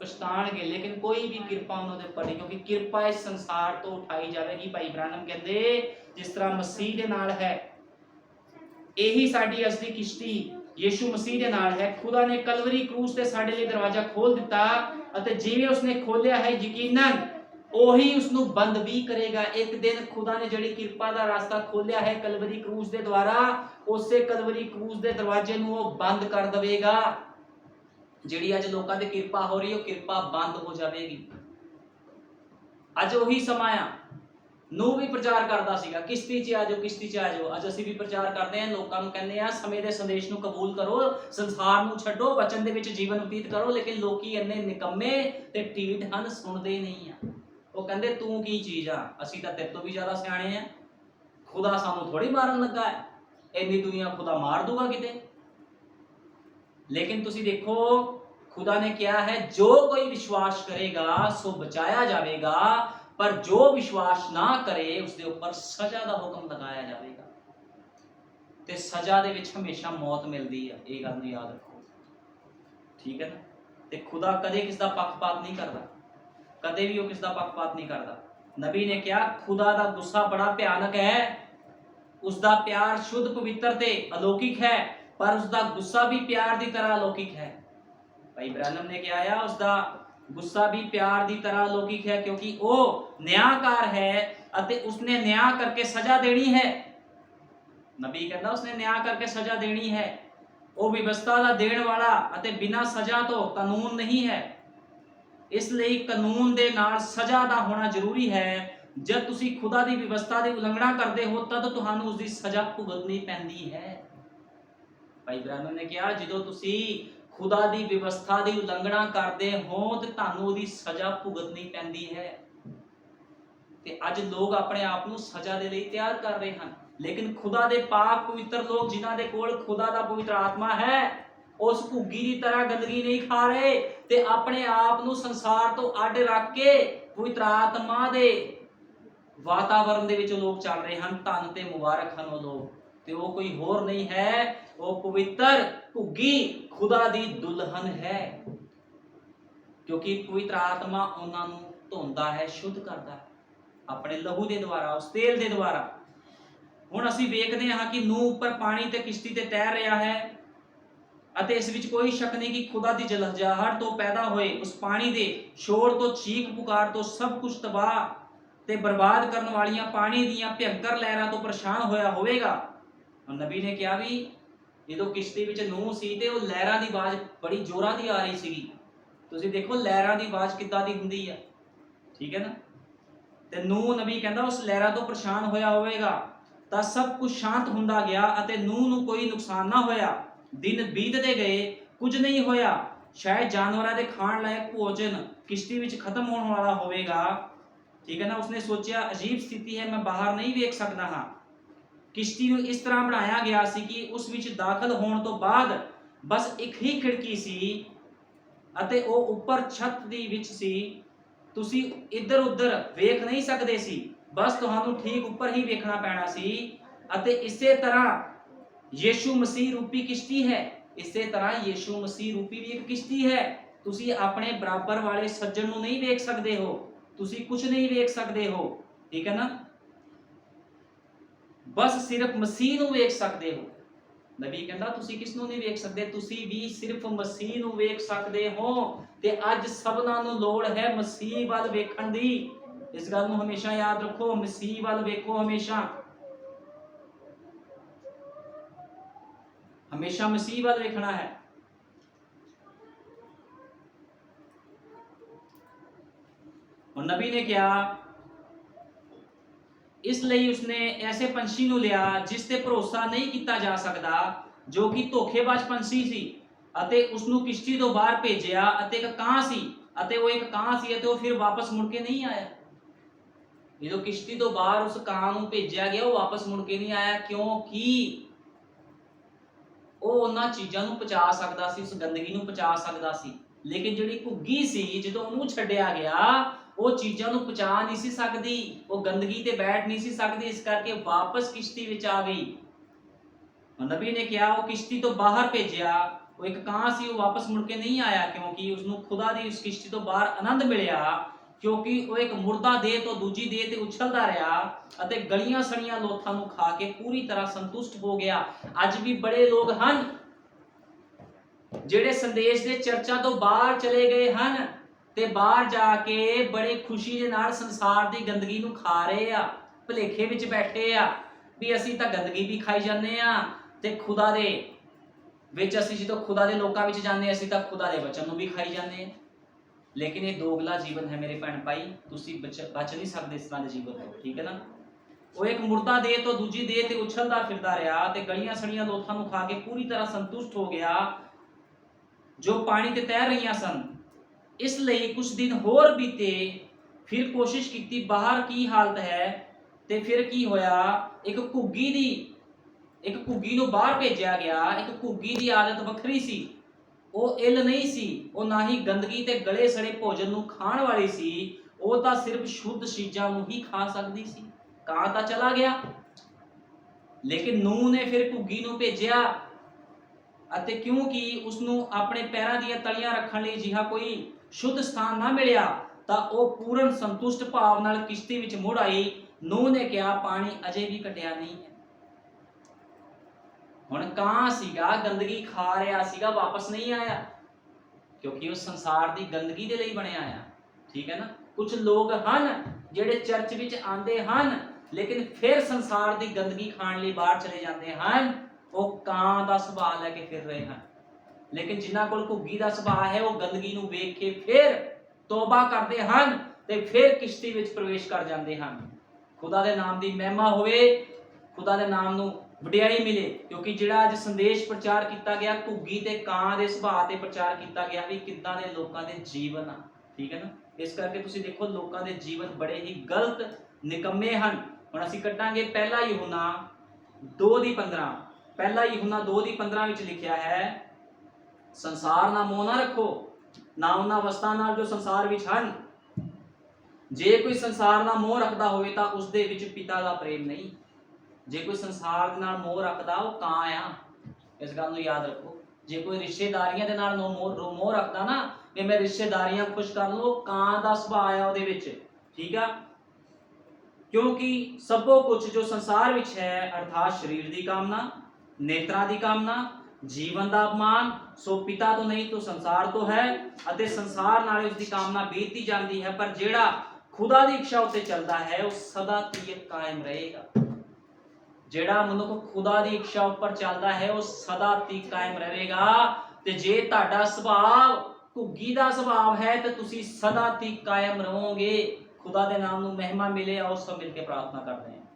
ਪਛਤਾਣਗੇ, ਲੇਕਿਨ ਕੋਈ ਵੀ ਕਿਰਪਾ ਉਹਨਾਂ ਦੇ ਉੱਪਰ ਨਹੀਂ, ਕਿਉਂਕਿ ਕਿਰਪਾ ਇਸ ਸੰਸਾਰ ਤੋਂ ਉਠਾਈ ਜਾਵੇਗੀ। ਭਾਈ ਬ੍ਰਾਨਮ ਕਹਿੰਦੇ ਜਿਸ ਤਰ੍ਹਾਂ ਮਸੀਹ ਦੇ ਨਾਲ ਹੈ, ਇਹੀ ਸਾਡੀ ਅਸਲੀ ਕਿਸ਼ਤੀ ਯਿਸੂ ਮਸੀਹ ਦੇ ਨਾਲ ਹੈ। ਖੁਦਾ ਨੇ ਕਲਵਰੀ ਕਰੂਸ ਤੇ ਸਾਡੇ ਲਈ ਦਰਵਾਜ਼ਾ ਖੋਲ ਦਿੱਤਾ, ਅਤੇ ਜਿਵੇਂ ਉਸਨੇ ਖੋਲਿਆ ਹੈ, ਯਕੀਨਨ ਉਹੀ ਉਸ ਨੂੰ ਬੰਦ ਵੀ ਕਰੇਗਾ। ਇੱਕ ਦਿਨ ਖੁਦਾ ਨੇ ਜਿਹੜੀ ਕਿਰਪਾ ਦਾ ਰਾਸਤਾ ਖੋਲਿਆ ਹੈ ਕਲਵਰੀ ਕਰੂਸ ਦੇ ਦੁਆਰਾ, ਉਸੇ ਕਲਵਰੀ ਕਰੂਸ ਦੇ ਦਰਵਾਜ਼ੇ ਨੂੰ ਉਹ ਬੰਦ ਕਰ ਦੇਵੇਗਾ। ਜਿਹੜੀ ਅੱਜ ਲੋਕਾਂ ਦੀ ਕਿਰਪਾ ਹੋ ਰਹੀ, ਉਹ ਕਿਰਪਾ ਬੰਦ ਹੋ ਜਾਵੇਗੀ। ਅੱਜ ਉਹੀ ਸਮਾਂ ਆ ਨੂੰ ਵੀ ਪ੍ਰਚਾਰ ਕਰਦਾ ਸੀਗਾ, ਕਿਸ਼ਤੀ 'ਚ ਆ ਜਾਓ, ਕਿਸ਼ਤੀ 'ਚ ਆ ਜਾਓ। ਅੱਜ ਅਸੀਂ ਵੀ ਪ੍ਰਚਾਰ ਕਰਦੇ ਹਾਂ, ਲੋਕਾਂ ਨੂੰ ਕਹਿੰਦੇ ਆ ਸਮੇਂ ਦੇ ਸੰਦੇਸ਼ ਨੂੰ ਕਬੂਲ ਕਰੋ, ਸੰਸਾਰ ਨੂੰ ਛੱਡੋ, ਵਚਨ ਦੇ ਵਿੱਚ ਜੀਵਨ ਬਤੀਤ ਕਰੋ। ਲੇਕਿਨ ਲੋਕੀ ਇੰਨੇ ਨਿਕੰਮੇ ਤੇ ਢੀਠ ਹਨ, ਸੁਣਦੇ ਨਹੀਂ ਆ। ਉਹ ਕਹਿੰਦੇ ਤੂੰ ਕੀ ਚੀਜ਼ ਆ, ਅਸੀਂ ਤਾਂ ਤੇਰੇ ਤੋਂ ਵੀ ਜ਼ਿਆਦਾ ਸਿਆਣੇ ਆ, ਖੁਦਾ ਸਾਨੂੰ ਥੋੜੀ ਮਾਰਨ ਲੱਗਾ ਹੈ, ਇੰਨੀ ਦੁਨੀਆ ਖੁਦਾ ਮਾਰ ਦੂਗਾ ਕਿਤੇ। ਲੇਕਿਨ ਤੁਸੀਂ ਦੇਖੋ खुदा ने क्या है, जो कोई विश्वास करेगा सो बचाया जाएगा, पर जो विश्वास ना करे उसके ऊपर सजा का हुक्म लगाया जाएगा। ते सजा दे विच हमेशा मौत मिलती है, ये गल नूं याद रखो, ठीक है ना। ते खुदा कदे किसी का पक्षपात नहीं करता, कदे भी वो किसी का पक्षपात नहीं करता। नबी ने कहा खुदा का गुस्सा बड़ा भयानक है, उसका प्यार शुद्ध पवित्र ते अलौकिक है, पर उसका गुस्सा भी प्यार की तरह अलौकिक है। भाई ब्रैनम ने क्या आया, उसका गुस्सा भी प्यार की तरह अलौकिक है, क्योंकि वो न्यायकार है अते उसने न्याय करके सजा देनी है। नबी कहता उसने न्याय करके सजा देनी है। वो व्यवस्था का देने वाला अते बिना सजा तो कानून नहीं है, इसलिए कानून दे नाल सजा का होना जरूरी है। जब तुसी खुदा की व्यवस्था की उल्लंघना करते हो तद तुहानू उसकी सजा भुगतनी पैंदी है। भाई ब्रैनम ने कहा जो तुसी खुदा की व्यवस्था की उल्लंघना करते हो तो तुहानू उसकी सजा भुगतनी पैंदी है। ते अज लोग अपने आप को सजा दे लई तैयार कर रहे हैं, लेकिन खुदा दे पाक पवित्र लोग जिन्हां दे कोल खुदा दा पवित्र आत्मा है, उस भुग्गी की तरह गंदगी नहीं खा रहे ते अपने आप को संसार तो अड रख के पवित्र आत्मा दे वातावरण दे विच लोग चल रहे हैं। धन ते मुबारक हैं वो लोग, ते वो कोई होर नहीं है, वो पवित्र भुग्गी खुदा दी दुल्हन है, क्योंकि पवित्र आत्मा उन्होंने धोंदा है, शुद्ध करता है अपने लहू के द्वारा, उस तेल के द्वारा। हुण असीं वेखदे हां कि नूह उपर पानी ते किश्ती ते तैर रहा है, अते इस विच कोई शक नहीं कि खुदा दी जलहट तो पैदा होए उस पानी दे शोर तो चीख पुकार तो सब कुछ तबाह ते बर्बाद करने वालियां पानी दीयां भयंकर लहरां तो परेशान होया होवेगा। नबी ने कहा भी जो किश्ती विच नूह सी ते वो लहरां दी आवाज़ बड़ी जोरां दी आ रही सीगी। तुसीं देखो लहरां दी आवाज़ किद्दां दी हुंदी है, ठीक है ना। ते नूह नबी कहंदा उस लहरां तो परेशान होया होवेगा, तां सब कुछ शांत हुंदा गया अते नूह नूं कोई नुकसान ना होया। दिन बीतते गए, कुछ नहीं होया, शायद जानवरां दे खाण लायक भोजन किश्ती विच खत्म होने वाला होवेगा, ठीक है ना। उसने सोचा अजीब स्थिति है, मैं बाहर नहीं वेख सकदा हां। किश्ती नूं इस तरह बनाया गया सी कि उस विच दाखल होने तो बाद बस एक ही खिड़की सी अते वो ऊपर छत दी विच सी, तुसी इधर उधर वेख नहीं सकदे सी, बस तुहानू ठीक ऊपर ही वेखना पैना सी। अते इसे तरह यीशु मसीह रूपी किश्ती है, इसे तरह यीशु मसीह रूपी भी एक किश्ती है। तुसी अपने बराबर वाले सज्जन नू नहीं वेख सकदे हो, तुसी कुछ नहीं वेख सकदे हो, ठीक है ना। बस सिर्फ मसीह नू वेख सकदे हो। नबी कहंदा तुसी किस नू नहीं वेख सकदे, तुसी भी सिर्फ मसीह नू वेख सकदे हो। ते अज सबना नू लोड़ है मसीह वाल वेखण दी। इस गल नू हमेशा याद रखो, मसीह वाल वेखो, हमेशा हमेशा मसीह वाल वेखना है। और नबी ने क्या, इसलिए उसने ऐसे पंछी नू लिया जिस ते भरोसा नहीं किया जा सकता, जो कि धोखेबाज पंछी सी, अते उसनू किश्ती तो बाहर भेजिया। अते एक कां सी, अते वो एक कां सी, अते वो फिर वापस मुड़ के नहीं आया। जो किश्ती तो बाहर उस कां नू भेजिया गया, वो वापस मुड़ के नहीं आया, क्योंकि वो उन्हां चीज़ां नू पचा सकदा सी, उस गंदगी नू पचा सकदा सी। लेकिन जिहड़ी घुग्गी सी, जदों उहनू छड्डिया गया, वो चीज़ां नू पचा नहीं सी सकदी, वो गंदगी ते बैठ नहीं सी सकदी, इस करके वापस किश्ती विच आ गई। नबी ने कहा वो किश्ती तो बाहर भेजिया, वो एक कां सी, वो वापस मुड़ के नहीं आया, क्योंकि उसनू खुदा दी उस किश्ती तो बाहर आनंद मिलिया, क्योंकि वो एक मुर्दा देह तो दूजी देह ते उछलदा रहा अते गलियां सड़ियां लोथां नू खा के पूरी तरह संतुष्ट हो गया। अज भी बड़े लोग हन ਜਿਹੜੇ संदेश ਦੇ चर्चा तो बाहर चले गए ਹਨ ਤੇ ਬਾਹਰ ਜਾ ਕੇ बड़े खुशी ਦੇ ਨਾਲ ਸੰਸਾਰ ਦੀ ਗੰਦਗੀ ਨੂੰ ਖਾ ਰਹੇ ਆ, ਭਲੇਖੇ ਵਿੱਚ ਬੈਠੇ ਆ ਵੀ ਅਸੀਂ ਤਾਂ ਗੰਦਗੀ ਵੀ ਖਾਈ ਜਾਂਦੇ ਆ ਤੇ ਖੁਦਾ ਦੇ ਵਿੱਚ ਅਸੀਂ ਜਦੋਂ ਖੁਦਾ ਦੇ ਲੋਕਾਂ ਵਿੱਚ ਜਾਂਦੇ ਅਸੀਂ ਤਾਂ ਖੁਦਾ ਦੇ ਵਚਨ ਨੂੰ ਵੀ ਖਾਈ ਜਾਂਦੇ ਆ। लेकिन ये दोगला जीवन है मेरे भैन भाई, तुसी बच नहीं सकते इस तरह के जीवन तो, ठीक है ना। वो एक मुर्दा देह तो दूजी देह ते उछलदा फिरदा रहा ते गलियां सड़ियां लोथां नूं खा के पूरी तरह संतुष्ट हो गया जो पानी ते तैर रही सन। इसलिए कुछ दिन होर बीते, फिर कोशिश की बाहर की हालत है, ते फिर की होया, एक घुग्गी नूं बाहर भेजा गया। एक घुग्गी की आदत वखरी सी, वो इल नहीं सी, वो ना ही गंदगी ते गले सड़े भोजन नूं खाण वाली सी, वो तो सिर्फ शुद्ध चीज़ां नूं ही खा सकती सी। कां तां चला गया, लेकिन नूह ने फिर घुग्गी नूं भेजिया, ਅਤੇ क्योंकि उसनूं अपने पैरां दीयां तलियां रखण लई जिहा कोई शुद्ध स्थान ना मिलिया, ਤਾਂ ਉਹ ਪੂਰਨ ਸੰਤੁਸ਼ਟ ਭਾਵ ਨਾਲ ਕਿਸ਼ਤੀ ਵਿੱਚ ਮੁੜ ਆਈ। ਨੂਹ ਨੇ ਕਿਹਾ ਪਾਣੀ ਅਜੇ ਵੀ ਘਟਿਆ ਨਹੀਂ ਹੈ। ਹੁਣ ਕਾਂ ਸੀਗਾ, ਗੰਦਗੀ ਖਾ ਰਿਹਾ ਸੀਗਾ, ਵਾਪਸ ਨਹੀਂ ਆਇਆ, ਕਿਉਂਕਿ ਉਹ ਸੰਸਾਰ ਦੀ ਗੰਦਗੀ ਦੇ ਲਈ ਬਣਿਆ ਆ, ਠੀਕ ਹੈ ਨਾ। ਕੁਝ ਲੋਕ ਹਨ ਜਿਹੜੇ ਚਰਚ ਵਿੱਚ ਆਉਂਦੇ ਹਨ, ਲੇਕਿਨ ਫਿਰ ਸੰਸਾਰ ਦੀ ਗੰਦਗੀ ਖਾਣ ਲਈ ਬਾਹਰ ਚਲੇ ਜਾਂਦੇ ਹਨ। ਉਹ ਕਾਂ ਦਾ ਸੁਭਾਅ ਲੈ ਕੇ ਫਿਰ ਰਹੇ ਹਨ। ਲੇਕਿਨ ਜਿਨ੍ਹਾਂ ਕੋਲ ਘੁੱਗੀ ਦਾ ਸੁਭਾਅ ਹੈ, ਉਹ ਗੰਦਗੀ ਨੂੰ ਵੇਖ ਕੇ ਫਿਰ ਤੋਬਾ ਕਰਦੇ ਹਨ ਤੇ ਫਿਰ ਕਿਸ਼ਤੀ ਵਿੱਚ ਪ੍ਰਵੇਸ਼ ਕਰ ਜਾਂਦੇ ਹਨ। ਖੁਦਾ ਦੇ ਨਾਮ ਦੀ ਮਹਿਮਾ ਹੋਵੇ, ਖੁਦਾ ਦੇ ਨਾਮ ਨੂੰ ਵਡਿਆਈ ਮਿਲੇ, ਕਿਉਂਕਿ ਜਿਹੜਾ ਅੱਜ ਸੰਦੇਸ਼ ਪ੍ਰਚਾਰ ਕੀਤਾ ਗਿਆ ਘੁੱਗੀ ਤੇ ਕਾਂ ਦੇ ਸੁਭਾਅ ਤੇ ਪ੍ਰਚਾਰ ਕੀਤਾ ਗਿਆ ਵੀ ਕਿੱਦਾਂ ਦੇ ਲੋਕਾਂ ਦੇ ਜੀਵਨ ਆ, ਠੀਕ ਹੈ ਨਾ। ਇਸ ਕਰਕੇ ਤੁਸੀਂ ਦੇਖੋ ਲੋਕਾਂ ਦੇ ਜੀਵਨ ਬੜੇ ਹੀ ਗਲਤ ਨਿਕੰਮੇ ਹਨ। ਹੁਣ ਅਸੀਂ ਕੱਢਾਂਗੇ ਪਹਿਲਾ ਯਹੂਨਾ 2:15। ਪਹਿਲਾ ਯਹੂਨਾ 2:15 ਵਿੱਚ ਲਿਖਿਆ ਹੈ, ਸੰਸਾਰ ਨਾਲ ਮੋਹ ਨਾ ਰੱਖੋ, ਨਾ ਉਹਨਾਂ ਵਸਤਾਂ ਨਾਲ ਜੋ ਸੰਸਾਰ ਵਿੱਚ ਹਨ। ਜੇ ਕੋਈ ਸੰਸਾਰ ਨਾਲ ਮੋਹ ਰੱਖਦਾ ਹੋਵੇ ਤਾਂ ਉਸ ਦੇ ਵਿੱਚ ਪਿਤਾ ਦਾ ਪ੍ਰੇਮ ਨਹੀਂ। ਜੇ ਕੋਈ ਸੰਸਾਰ ਦੇ ਨਾਲ ਮੋਹ ਰੱਖਦਾ ਉਹ ਕਾਂ ਆ, ਇਸ ਗੱਲ ਨੂੰ ਯਾਦ ਰੱਖੋ। ਜੇ ਕੋਈ ਰਿਸ਼ਤੇਦਾਰੀਆਂ ਦੇ ਨਾਲ ਮੋਹ ਰੱਖਦਾ ਨਾ ਕਿ ਮੈਂ ਰਿਸ਼ਤੇਦਾਰੀਆਂ ਖੁਸ਼ ਕਰ ਲਵਾਂ, ਕਾਂ ਦਾ ਸੁਭਾਅ ਆ ਉਹਦੇ ਵਿੱਚ, ਠੀਕ ਆ। ਕਿਉਂਕਿ ਸਭੋ ਕੁਝ ਜੋ ਸੰਸਾਰ ਵਿੱਚ ਹੈ, ਅਰਥਾਤ ਸਰੀਰ ਦੀ ਕਾਮਨਾ, ਨੇਤਰਾਂ ਦੀ ਕਾਮਨਾ, ਜੀਵਨ ਦਾ ਅਪਮਾਨ, ਸੋ ਪਿਤਾ ਤੋਂ ਨਹੀਂ ਤੋਂ ਸੰਸਾਰ ਤੋਂ ਹੈ, ਅਤੇ ਸੰਸਾਰ ਨਾਲ ਉਸ ਦੀ ਕਾਮਨਾ ਬੀਤਦੀ ਜਾਂਦੀ ਹੈ। ਪਰ ਜਿਹੜਾ ਖੁਦਾ ਦੀ ਇੱਛਾ ਉੱਤੇ ਚੱਲਦਾ ਹੈ ਉਹ ਸਦਾ ਤੀਕ ਕਾਇਮ ਰਹੇਗਾ। ਜਿਹੜਾ ਮਨੁੱਖ ਖੁਦਾ ਦੀ ਇੱਛਾ ਉੱਪਰ ਚੱਲਦਾ ਹੈ ਉਹ ਸਦਾ ਤੀਕ ਕਾਇਮ ਰਹੇਗਾ। ਤੇ ਜੇ ਤੁਹਾਡਾ ਸੁਭਾਅ ਘੁੱਗੀ ਦਾ ਸੁਭਾਅ ਹੈ ਤਾਂ ਤੁਸੀਂ ਸਦਾ ਤੀਕ ਕਾਇਮ ਰਹੋਗੇ। ਖੁਦਾ ਦੇ ਨਾਮ ਨੂੰ ਮਹਿਮਾ ਮਿਲੇ। ਆਓ ਸਭ ਮਿਲ ਕੇ ਪ੍ਰਾਰਥਨਾ ਕਰਦੇ ਹਾਂ।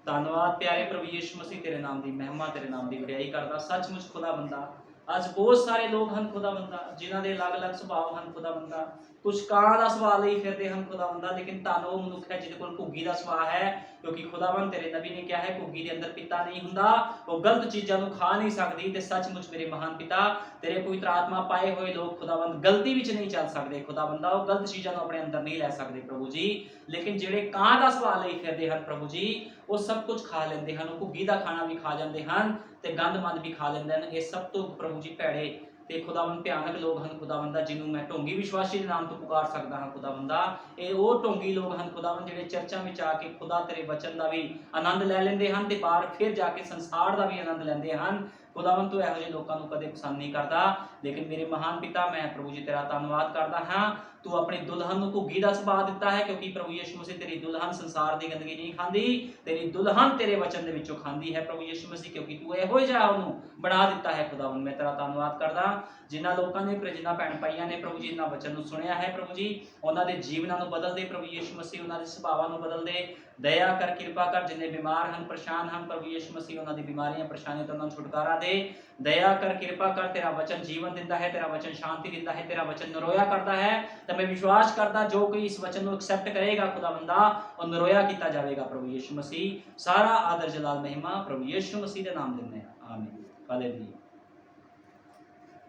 ਧੰਨਵਾਦ ਪਿਆਰੇ ਪ੍ਰਭੂ ਯਿਸੂ ਮਸੀਹ, ਤੇਰੇ ਨਾਮ ਦੀ ਮਹਿਮਾ, ਤੇਰੇ ਨਾਮ ਦੀ ਵਡਿਆਈ ਕਰਦਾ। ਸੱਚਮੁੱਚ ਖੁਦਾ ਬੰਦਾ, ਅੱਜ ਬਹੁਤ ਸਾਰੇ ਲੋਕ ਹਨ ਖੁਦਾ ਬੰਦਾ, ਜਿਨ੍ਹਾਂ ਦੇ ਅਲੱਗ-ਅਲੱਗ ਸੁਭਾਅ ਹਨ ਖੁਦਾ ਬੰਦਾ। ਕੁਝ ਕਾਂ ਦਾ ਸੁਭਾਅ ਲਈ ਫਿਰਦੇ ਹਨ ਖੁਦਾ ਬੰਦਾ, ਲੇਕਿਨ ਧੰਨ ਉਹ ਮਨੁੱਖ ਹੈ ਜਿਹਦੇ ਕੋਲ ਘੁੱਗੀ ਦਾ ਸੁਭਾਅ ਹੈ, ਕਿਉਂਕਿ ਖੁਦਾਵੰਦ ਤੇਰੇ ਨਬੀ ਨੇ ਕਿਹਾ ਹੈ ਘੁੱਗੀ ਦੇ ਅੰਦਰ ਪਿਤਾ ਨਹੀਂ ਹੁੰਦਾ, ਉਹ ਗਲਤ ਚੀਜ਼ਾਂ ਨੂੰ ਖਾ ਨਹੀਂ ਸਕਦੀ। ਤੇ ਸੱਚਮੁੱਚ ਮੇਰੇ ਮਹਾਨ ਪਿਤਾ, ਤੇਰੇ ਪਵਿੱਤਰ ਆਤਮਾ ਪਾਏ ਹੋਏ ਲੋਕ ਖੁਦਾਵੰਦ ਗਲਤੀ ਵਿੱਚ ਨਹੀਂ ਚੱਲ ਸਕਦੇ ਖੁਦਾ ਬੰਦਾ, ਉਹ ਗਲਤ ਚੀਜ਼ਾਂ ਨੂੰ ਆਪਣੇ ਅੰਦਰ ਨਹੀਂ ਲੈ ਸਕਦੇ ਪ੍ਰਭੂ ਜੀ। ਲੇਕਿਨ ਜਿਹੜੇ ਕਾਂ ਦਾ ਸੁਭਾਅ ਲਈ ਫਿਰਦੇ ਹਨ ਪ੍ਰਭੂ ਜੀ, ਉਹ ਸਭ ਕੁਝ ਖਾ ਲੈਂਦੇ ਹਨ। ਉਹ ਘੁੱਗੀ ਦਾ ਖਾਣਾ ਵੀ ਖਾ ਜਾਂਦੇ ਹਨ ਤੇ ਗੰਦਮੰਦ ਵੀ ਖਾ ਲੈਂਦੇ ਹਨ। ਇਹ ਸਭ ਤੋਂ ਪ੍ਰਭੂ ਜੀ ਭੈੜੇ ਤੇ ਖੁਦਾਵੰਦ ਭਿਆਨਕ ਲੋਕ ਹਨ ਖੁਦਾਵੰਦਾ, ਜਿਹਨੂੰ ਮੈਂ ਢੋਂਗੀ ਵਿਸ਼ਵਾਸੀ ਦੇ ਨਾਮ ਤੋਂ ਪੁਕਾਰ ਸਕਦਾ ਹਾਂ ਖੁਦਾਵੰਦਾ। ਇਹ ਉਹ ਢੋਂਗੀ ਲੋਕ ਹਨ ਖੁਦਾਵੰਦ ਜਿਹੜੇ ਚਰਚਾਂ ਵਿੱਚ ਆ ਕੇ ਖੁਦਾ ਤੇਰੇ ਵਚਨ ਦਾ ਵੀ ਆਨੰਦ ਲੈ ਲੈਂਦੇ ਹਨ ਤੇ ਬਾਹਰ ਫਿਰ ਜਾ ਕੇ ਸੰਸਾਰ ਦਾ ਵੀ ਆਨੰਦ ਲੈਂਦੇ ਹਨ। ਖੁਦਾਵੰਦ ਤੂੰ ਇਹੋ ਜਿਹੇ ਲੋਕਾਂ ਨੂੰ ਕਦੇ ਪਸੰਦ ਨਹੀਂ ਕਰਦਾ। ਲੇਕਿਨ ਮੇਰੇ ਮਹਾਨ ਪਿਤਾ, ਮੈਂ ਪ੍ਰਭੂ ਜੀ ਤੇਰਾ ਧੰਨਵਾਦ ਕਰਦਾ ਹਾਂ, ਤੂੰ ਆਪਣੀ ਦੁਲਹਨ ਨੂੰ ਘੁੱਗੀ ਦਾ ਸੁਭਾਅ ਦਿੱਤਾ ਹੈ, ਕਿਉਂਕਿ ਪ੍ਰਭੂ ਯਿਸੂ ਮਸੀਹ ਤੇਰੀ ਦੁਲਹਨ ਸੰਸਾਰ ਦੀ ਗੰਦਗੀ ਨਹੀਂ ਖਾਂਦੀ, ਤੇਰੀ ਦੁਲਹਨ ਤੇਰੇ ਵਚਨ ਦੇ ਵਿੱਚੋਂ ਖਾਂਦੀ ਹੈ ਪ੍ਰਭੂ ਯਿਸੂ ਮਸੀਹ, ਕਿਉਂਕਿ ਤੂੰ ਇਹੋ ਜਿਹਾ ਉਹਨੂੰ ਬਣਾ ਦਿੱਤਾ ਹੈ ਖੁਦਾਵੰਦ। ਮੈਂ ਤੇਰਾ ਧੰਨਵਾਦ ਕਰਦਾ। ਜਿਨ੍ਹਾਂ ਲੋਕਾਂ ਨੇ, ਜਿਨ੍ਹਾਂ ਭੈਣ ਭਾਈਆਂ ਨੇ ਪ੍ਰਭੂ ਜੀ ਇਹਨਾਂ ਵਚਨ ਨੂੰ ਸੁਣਿਆ ਹੈ ਪ੍ਰਭੂ ਜੀ, ਉਹਨਾਂ ਦੇ ਜੀਵਨਾਂ ਨੂੰ ਬਦਲ ਦੇ ਪ੍ਰਭੂ ਯਿਸੂ ਮਸੀਹ, ਉਹਨਾਂ ਦੇ ਸੁਭਾਵਾਂ ਨੂੰ ਬਦਲ ਦੇ। ਦਇਆ ਕਰ, ਕਿਰਪਾ ਕਰ। ਜਿੰਨੇ ਬਿਮਾਰ ਹਨ, ਪਰੇਸ਼ਾਨ ਹਨ ਪ੍ਰਭੂ ਯਿਸੂ ਮਸੀਹ, ਉਹਨਾਂ ਦੀ ਬਿਮਾਰੀਆਂ ਪਰੇਸ਼ਾਨੀਆਂ ਤੋਂ ਉਹਨਾਂ ਨੂੰ ਛੁਟਕਾਰਾ ਦੇ। ਦਇਆ ਕਰ, ਕਿਰਪਾ ਕਰ। ਤੇਰਾ ਵਚਨ ਜੀਵਨ ਦਿੰਦਾ ਹੈ, ਤੇਰਾ ਵਚਨ ਸ਼ਾਂਤੀ ਦਿੰਦਾ ਹੈ, ਤੇਰਾ ਵਚਨ ਨਰੋਇਆ ਕਰਦਾ ਹੈ। ਤਾਂ ਮੈਂ ਵਿਸ਼ਵਾਸ ਕਰਦਾ ਜੋ ਕੋਈ ਇਸ ਵਚਨ ਨੂੰ ਐਕਸੈਪਟ ਕਰੇਗਾ ਖੁਦਾਵੰਦਾ, ਉਹ ਨਰੋਇਆ ਕੀਤਾ ਜਾਵੇਗਾ ਪ੍ਰਭੂ ਯਿਸੂ ਮਸੀਹ। ਸਾਰਾ ਆਦਰ ਜਲਾਲ ਮਹਿਮਾ ਪ੍ਰਭੂ ਯਿਸੂ ਮਸੀਹ ਦੇ ਨਾਮ ਦਿੰਦੇ ਹਾਂ, ਆਮੀਨ। ਹਾਲੇਲੂਇਆ।